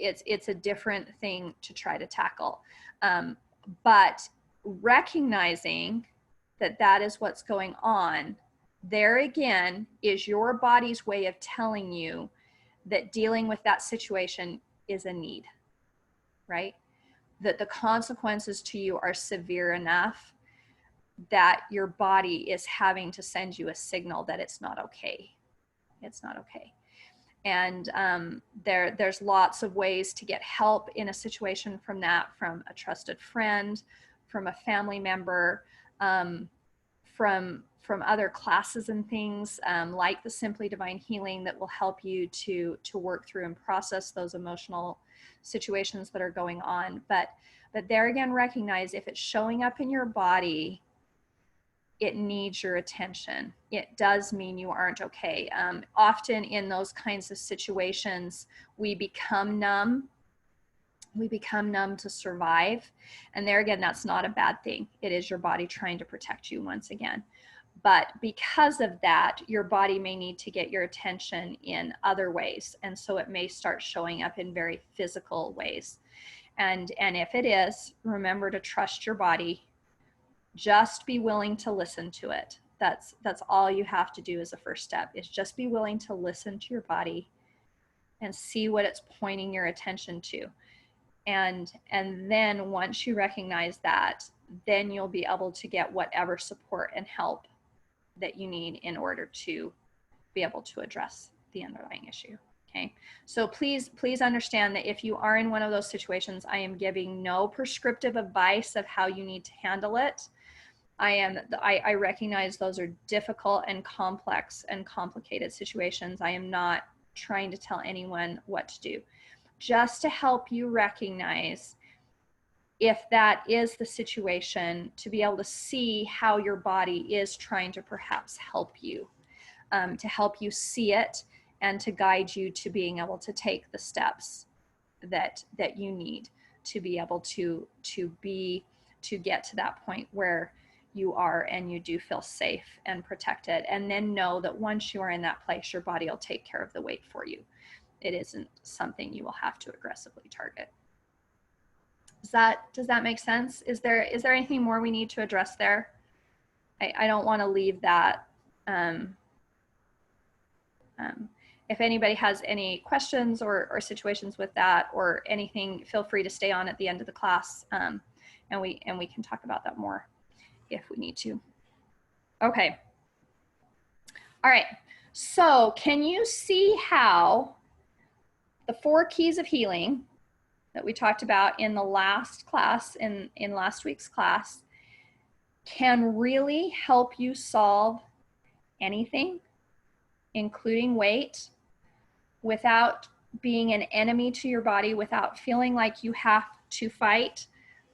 S2: a different thing to try to tackle. But recognizing that is what's going on, there again is your body's way of telling you that dealing with that situation is a need, right? That the consequences to you are severe enough that your body is having to send you a signal that it's not okay. It's not okay. And there's lots of ways to get help in a situation from that, from a trusted friend, from a family member, from other classes and things, like the Simply Divine Healing, that will help you to work through and process those emotional situations that are going on. But there again, recognize if it's showing up in your body, it needs your attention. It does mean you aren't okay. Often in those kinds of situations, we become numb. We become numb to survive. And there again, that's not a bad thing. It is your body trying to protect you once again. But because of that, your body may need to get your attention in other ways. And so it may start showing up in very physical ways. And if it is, remember to trust your body. Just be willing to listen to it. That's all you have to do as a first step, is just be willing to listen to your body and see what it's pointing your attention to. And then once you recognize that, then you'll be able to get whatever support and help that you need in order to be able to address the underlying issue. Okay, so please understand that if you are in one of those situations, I am giving no prescriptive advice of how you need to handle it. I recognize those are difficult and complex and complicated situations. I am not trying to tell anyone what to do, just to help you recognize if that is the situation, to be able to see how your body is trying to perhaps help you, to help you see it and to guide you to being able to take the steps that you need to be able to get to that point where you are and you do feel safe and protected. And then know that once you are in that place, your body will take care of the weight for you. It isn't something you will have to aggressively target. Does that make sense? Is there anything more we need to address there? I don't want to leave that. If anybody has any questions or situations with that or anything, feel free to stay on at the end of the class, and we can talk about that more if we need to. Okay. All right. So can you see how the 4 keys of healing that we talked about in the last class, in last week's class, can really help you solve anything, including weight, without being an enemy to your body, without feeling like you have to fight?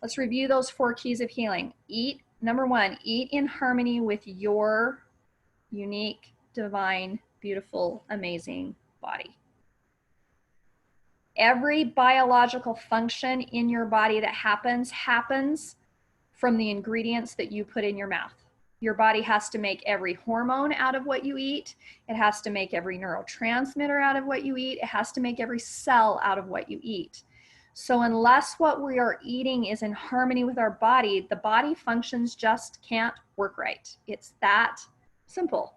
S2: Let's review those 4 keys of healing. Number 1, eat in harmony with your unique, divine, beautiful, amazing body. Every biological function in your body that happens from the ingredients that you put in your mouth. Your body has to make every hormone out of what you eat. It has to make every neurotransmitter out of what you eat. It has to make every cell out of what you eat. So unless what we are eating is in harmony with our body, the body functions just can't work right. It's that simple.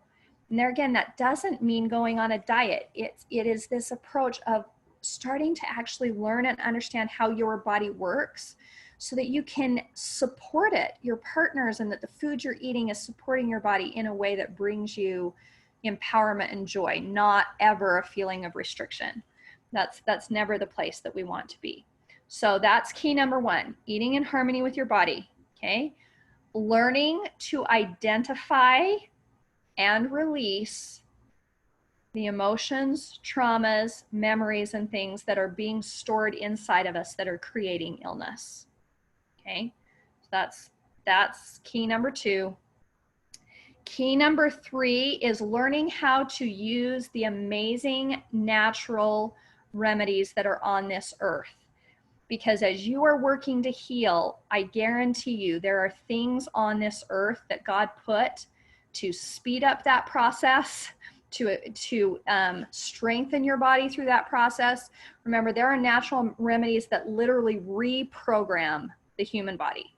S2: And there again, that doesn't mean going on a diet. It is this approach of starting to actually learn and understand how your body works so that you can support it, your partners, and that the food you're eating is supporting your body in a way that brings you empowerment and joy, not ever a feeling of restriction. That's never the place that we want to be. So that's key number 1, eating in harmony with your body, okay? Learning to identify and release the emotions, traumas, memories, and things that are being stored inside of us that are creating illness. Okay, so that's key number 2. Key number 3 is learning how to use the amazing natural remedies that are on this earth. Because as you are working to heal, I guarantee you there are things on this earth that God put to speed up that process, to strengthen your body through that process. Remember, there are natural remedies that literally reprogram the human body.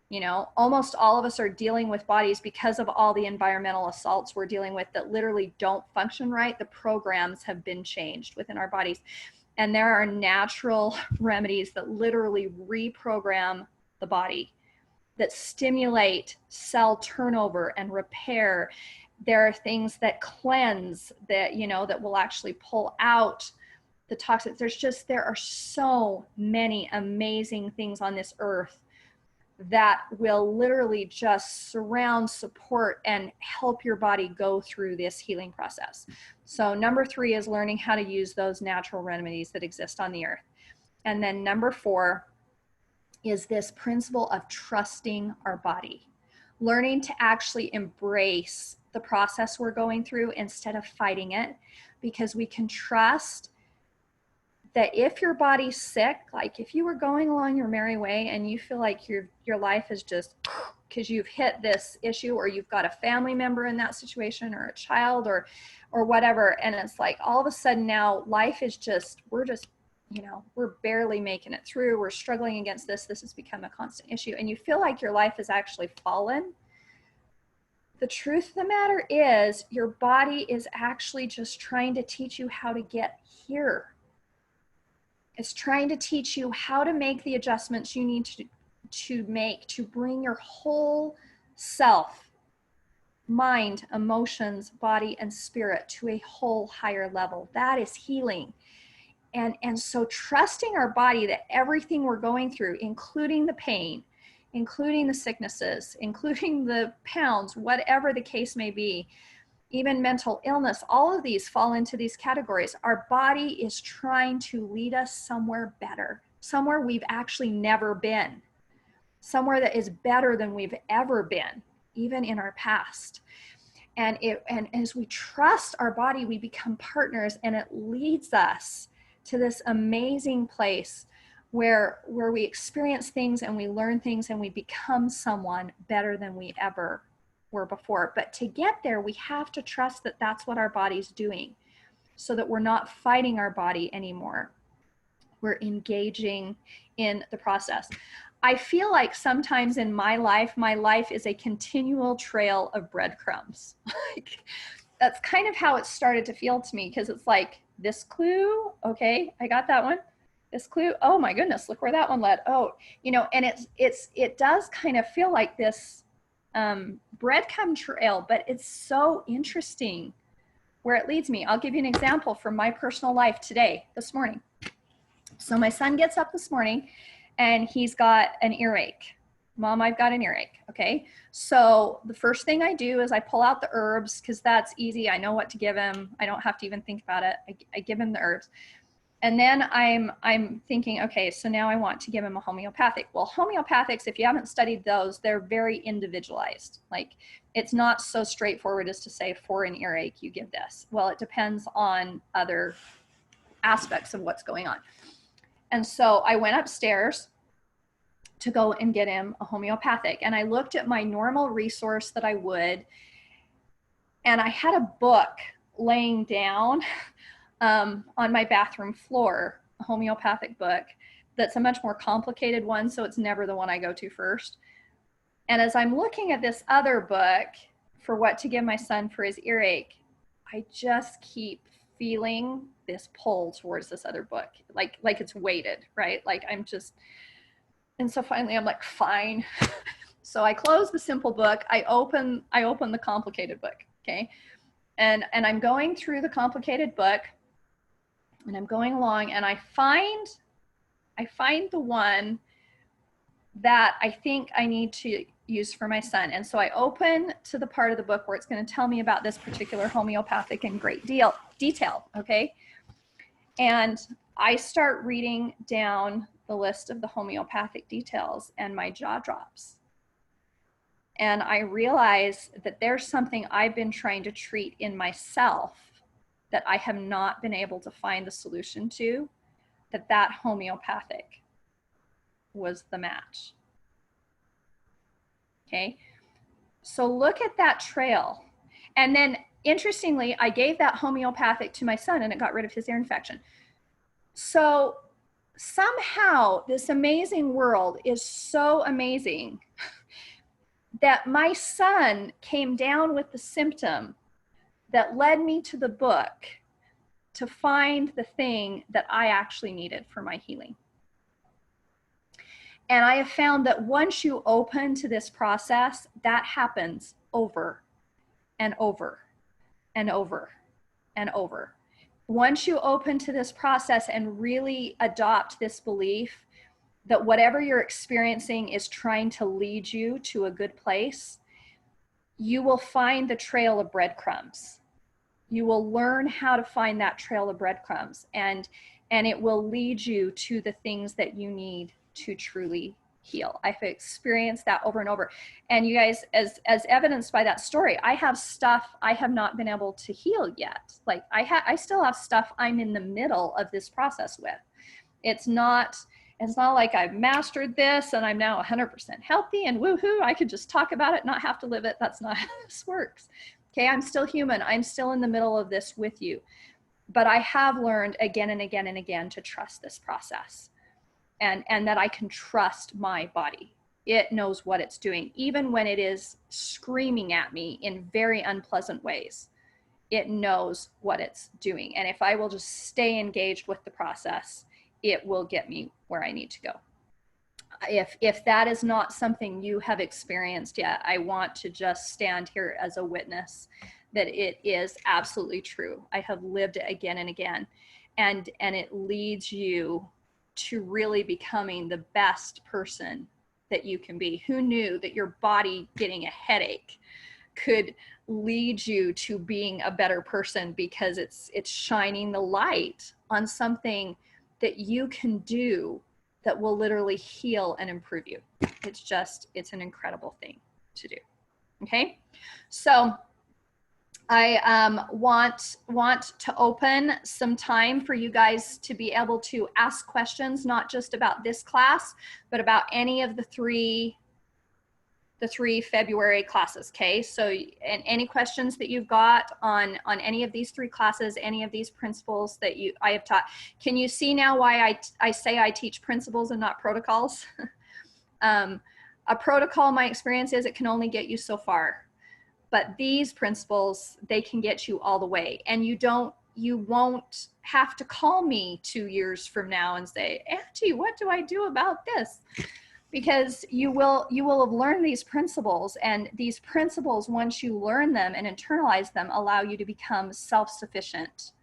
S2: You know, almost all of us are dealing with bodies because of all the environmental assaults we're dealing with that literally don't function right. The programs have been changed within our bodies. And there are natural remedies that literally reprogram the body, that stimulate cell turnover and repair. There are things that cleanse, that, you know, that will actually pull out the toxins. There are so many amazing things on this earth that will literally just surround, support, and help your body go through this healing process. So number 3 is learning how to use those natural remedies that exist on the earth. And then number 4 is this principle of trusting our body, learning to actually embrace the process we're going through instead of fighting it, because we can trust that if your body's sick, like if you were going along your merry way and you feel like your life is just because you've hit this issue, or you've got a family member in that situation, or a child, or whatever, and it's like all of a sudden now life is just, you know, we're barely making it through, we're struggling against this has become a constant issue, and you feel like your life has actually fallen. The truth of the matter is your body is actually just trying to teach you how to get here. It's trying to teach you how to make the adjustments you need to make to bring your whole self, mind, emotions, body, and spirit to a whole higher level. That is healing. And so trusting our body that everything we're going through, including the pain, including the sicknesses, including the pounds, whatever the case may be, even mental illness, all of these fall into these categories. Our body is trying to lead us somewhere better, somewhere we've actually never been, somewhere that is better than we've ever been, even in our past. And as we trust our body, we become partners, and it leads us to this amazing place where we experience things and we learn things and we become someone better than we ever were before. But to get there, we have to trust that that's what our body's doing, so that we're not fighting our body anymore. We're engaging in the process. I feel like sometimes in my life is a continual trail of breadcrumbs. Like, that's kind of how it started to feel to me, because it's like, this clue, okay, I got that one. This clue, oh my goodness, look where that one led. Oh, you know, and it does kind of feel like this breadcrumb trail, but it's so interesting where it leads me. I'll give you an example from my personal life today, this morning. So my son gets up this morning and he's got an earache. Mom, I've got an earache. Okay. So the first thing I do is I pull out the herbs, because that's easy. I know what to give him. I don't have to even think about it. I give him the herbs. And then I'm thinking, okay, so now I want to give him a homeopathic. Well, homeopathics, if you haven't studied those, they're very individualized. Like, it's not so straightforward as to say, for an earache, you give this. Well, it depends on other aspects of what's going on. And so I went upstairs to go and get him a homeopathic. And I looked at my normal resource that I would, and I had a book laying down on my bathroom floor, a homeopathic book that's a much more complicated one, so it's never the one I go to first. And as I'm looking at this other book for what to give my son for his earache, I just keep feeling this pull towards this other book, like it's weighted, right? Like I'm just, and so finally I'm like, fine. So I close the simple book, I open the complicated book, okay? And I'm going through the complicated book, and I'm going along, and I find the one that I think I need to use for my son. And so I open to the part of the book where it's going to tell me about this particular homeopathic in great detail, okay? And I start reading down the list of the homeopathic details, and my jaw drops. And I realize that there's something I've been trying to treat in myself that I have not been able to find the solution to, that homeopathic was the match. Okay, so look at that trail. And then interestingly, I gave that homeopathic to my son and it got rid of his ear infection. So somehow this amazing world is so amazing that my son came down with the symptom that led me to the book to find the thing that I actually needed for my healing. And I have found that once you open to this process, that happens over and over and over and over. Once you open to this process and really adopt this belief that whatever you're experiencing is trying to lead you to a good place, you will find the trail of breadcrumbs. You will learn how to find that trail of breadcrumbs, and it will lead you to the things that you need to truly heal. I've experienced that over and over. And you guys, as evidenced by that story, I have stuff I have not been able to heal yet. Like I still have stuff I'm in the middle of this process with. It's not like I've mastered this and I'm now 100% healthy and woohoo, I could just talk about it, not have to live it. That's not how this works. Okay, I'm still human. I'm still in the middle of this with you. But I have learned again and again and again to trust this process, and that I can trust my body. It knows what it's doing, even when it is screaming at me in very unpleasant ways. It knows what it's doing. And if I will just stay engaged with the process, it will get me where I need to go. If that is not something you have experienced yet, I want to just stand here as a witness that it is absolutely true. I have lived it again and again, and it leads you to really becoming the best person that you can be. Who knew that your body getting a headache could lead you to being a better person, because it's shining the light on something that you can do that will literally heal and improve you. It's an incredible thing to do. Okay, so I want to open some time for you guys to be able to ask questions, not just about this class, but about any of the three February classes. Okay, so and any questions that you've got on any of these three classes, any of these principles that I have taught. Can you see now why I say I teach principles and not protocols? A protocol, my experience is, it can only get you so far. But these principles, they can get you all the way. And you won't have to call me 2 years from now and say, Auntie, what do I do about this? Because you will have learned these principles, and these principles, once you learn them and internalize them, allow you to become self-sufficient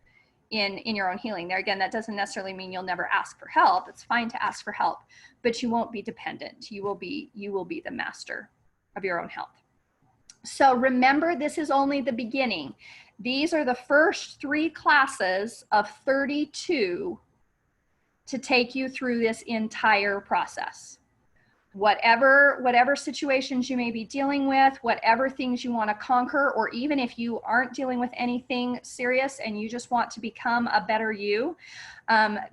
S2: in your own healing. There again, that doesn't necessarily mean you'll never ask for help. It's fine to ask for help, but you won't be dependent. You will be the master of your own health. So remember, this is only the beginning. These are the first 3 classes of 32 to take you through this entire process. Whatever situations you may be dealing with, whatever things you want to conquer, or even if you aren't dealing with anything serious and you just want to become a better you,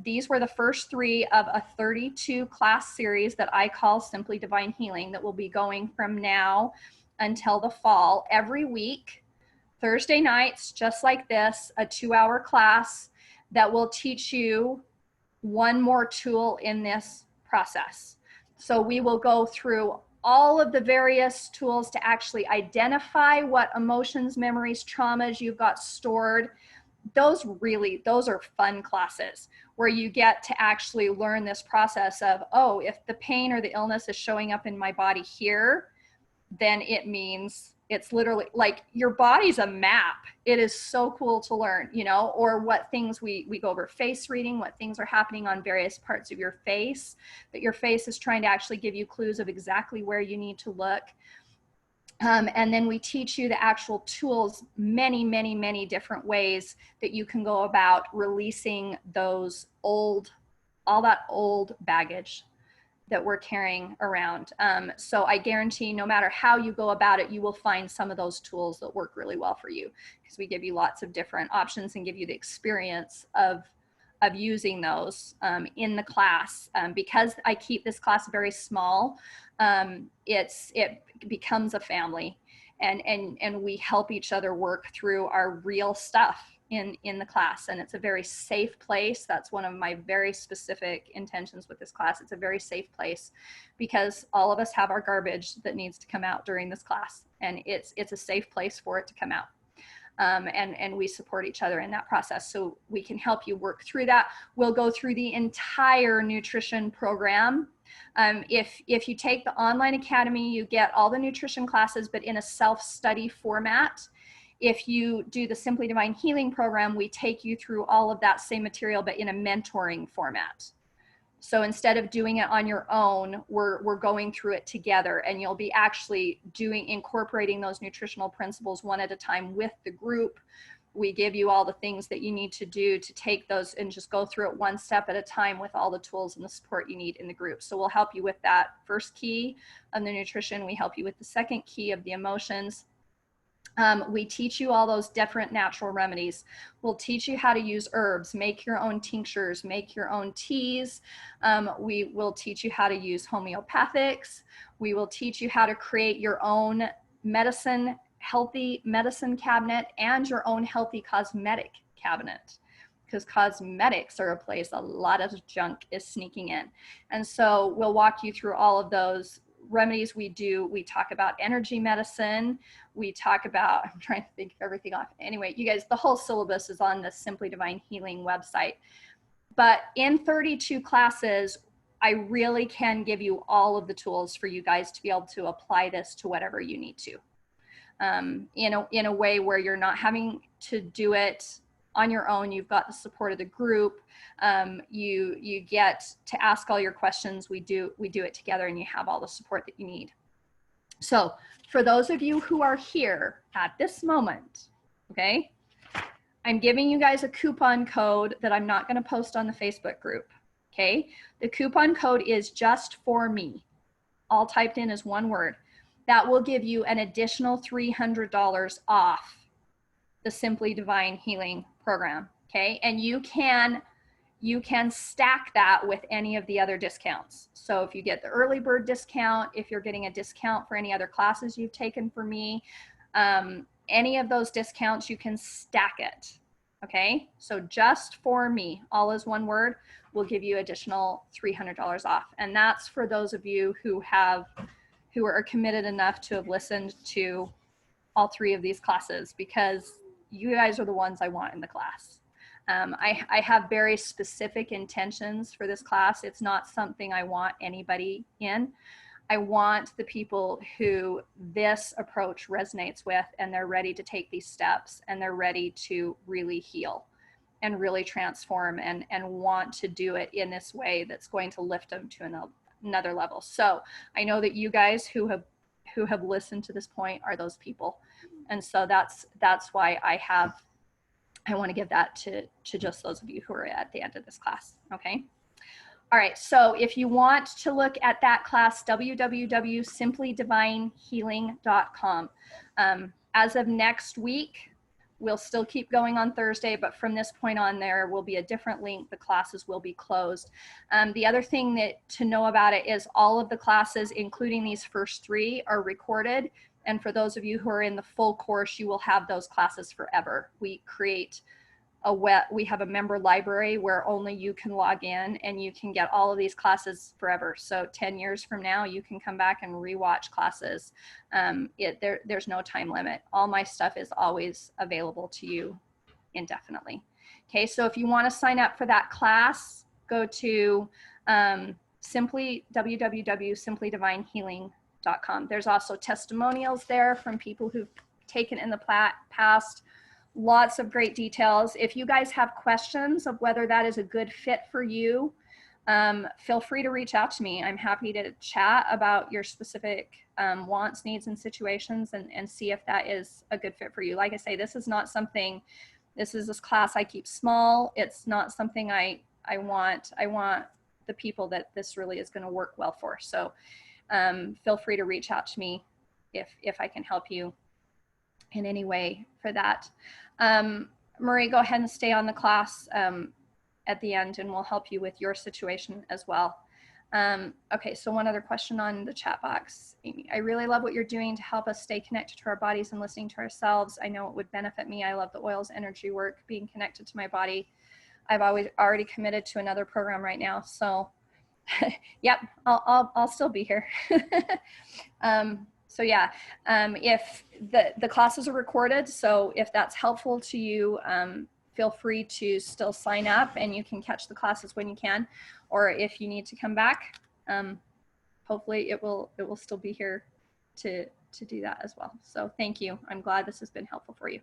S2: these were the first 3 of a 32 class series that I call Simply Divine Healing, that will be going from now until the fall, every week, Thursday nights, just like this, a 2-hour class that will teach you one more tool in this process. So we will go through all of the various tools to actually identify what emotions, memories, traumas you've got stored. Those are fun classes where you get to actually learn this process of, oh, if the pain or the illness is showing up in my body here, then it means it's literally like your body's a map. It is so cool to learn, you know, or what things we go over face reading, what things are happening on various parts of your face, that your face is trying to actually give you clues of exactly where you need to look. And then we teach you the actual tools, many, many, many different ways that you can go about releasing all that old baggage that we're carrying around. So I guarantee no matter how you go about it, you will find some of those tools that work really well for you, because we give you lots of different options and give you the experience of using those in the class. Because I keep this class very small, it becomes a family, and we help each other work through our real stuff in the class. And it's a very safe place. That's one of my very specific intentions with this class. It's a very safe place because all of us have our garbage that needs to come out during this class, and it's a safe place for it to come out. And we support each other in that process, so we can help you work through that. We'll go through the entire nutrition program. If you take the online academy, you get all the nutrition classes, but in a self-study format. If you do the Simply Divine Healing program, we take you through all of that same material, but in a mentoring format. So instead of doing it on your own, we're going through it together, and you'll be actually incorporating those nutritional principles one at a time with the group. We give you all the things that you need to do to take those and just go through it one step at a time with all the tools and the support you need in the group. So we'll help you with that first key of the nutrition. We help you with the second key of the emotions. We teach you all those different natural remedies. We'll teach you how to use herbs, make your own tinctures, make your own teas. We will teach you how to use homeopathics. We will teach you how to create your own healthy medicine cabinet and your own healthy cosmetic cabinet, because cosmetics are a place a lot of junk is sneaking in. And so we'll walk you through all of those remedies. We talk about energy medicine. We talk about, I'm trying to think of everything off. Anyway, you guys, the whole syllabus is on the Simply Divine Healing website. But in 32 classes, I really can give you all of the tools for you guys to be able to apply this to whatever you need to, in a way where you're not having to do it on your own. You've got the support of the group. You get to ask all your questions. We do it together, and you have all the support that you need. So for those of you who are here at this moment, okay, I'm giving you guys a coupon code that I'm not going to post on the Facebook group. Okay, the coupon code is just for me, all typed in as one word. That will give you an additional $300 off the Simply Divine Healing program, okay? And you can stack that with any of the other discounts. So if you get the early bird discount, if you're getting a discount for any other classes you've taken for me, any of those discounts, you can stack it, okay? So just for me, all is one word, will give you additional $300 off. And that's for those of you who are committed enough to have listened to all 3 of these classes, because you guys are the ones I want in the class. I have very specific intentions for this class. It's not something I want anybody in. I want the people who this approach resonates with, and they're ready to take these steps, and they're ready to really heal and really transform, and want to do it in this way that's going to lift them to another level. So I know that you guys who have listened to this point are those people. And so that's why I want to give that to just those of you who are at the end of this class, okay? All right, so if you want to look at that class, www.simplydivinehealing.com. As of next week, we'll still keep going on Thursday, but from this point on, there will be a different link. The classes will be closed. The other thing to know about it is all of the classes, including these first 3, are recorded. And for those of you who are in the full course, you will have those classes forever. We have a member library where only you can log in, and you can get all of these classes forever. So 10 years from now, you can come back and rewatch classes. There's no time limit. All my stuff is always available to you indefinitely. Okay, so if you want to sign up for that class, go to www.simplydivinehealing.com. There's also testimonials there from people who've taken in the past. Lots of great details. If you guys have questions of whether that is a good fit for you, feel free to reach out to me. I'm happy to chat about your specific wants, needs, and situations, and see if that is a good fit for you. Like I say, this is this class I keep small. It's not something I want the people that this really is going to work well for. So feel free to reach out to me if I can help you in any way for that. Marie, go ahead and stay on the class at the end, and we'll help you with your situation as well. Okay, so one other question on the chat box. Amy, I really love what you're doing to help us stay connected to our bodies and listening to ourselves. I know it would benefit me. I love the oils energy work, being connected to my body. I've already committed to another program right now, so yep, I'll still be here. So yeah, if the classes are recorded, so if that's helpful to you, feel free to still sign up, and you can catch the classes when you can. Or if you need to come back, hopefully it will still be here to do that as well. So thank you. I'm glad this has been helpful for you.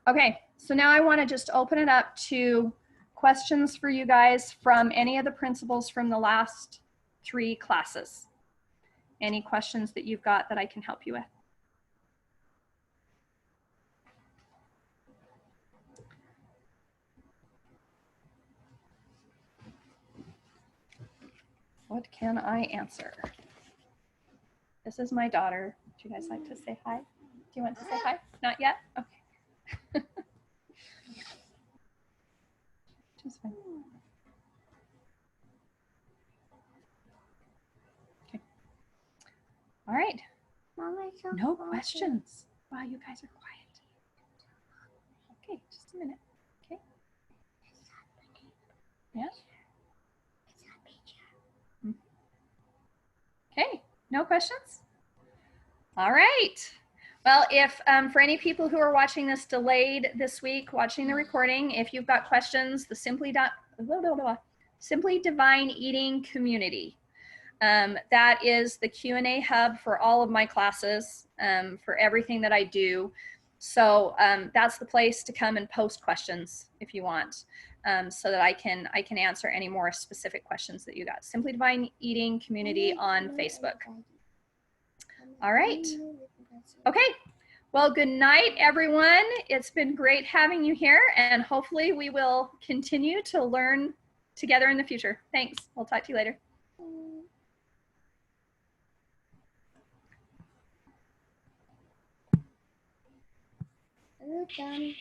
S2: Okay, so now I want to just open it up to questions for you guys from any of the principals from the last 3 classes. Any questions that you've got that I can help you with? What can I answer? This is my daughter. Would you guys like to say hi? Do you want to say hi? Not yet? Okay. Just fine. Okay. All right. No questions. Wow, you guys are quiet. Okay, just a minute. Okay. Yes. Okay, no questions? All right. Well, if for any people who are watching this delayed this week, watching the recording, if you've got questions, the Simply Divine Eating community. That is the Q&A hub for all of my classes, for everything that I do. So that's the place to come and post questions if you want, so that I can answer any more specific questions that you got. Simply Divine Eating community on Facebook. All right. Okay. Well, good night, everyone. It's been great having you here, and hopefully we will continue to learn together in the future. Thanks. We'll talk to you later.
S4: We're done.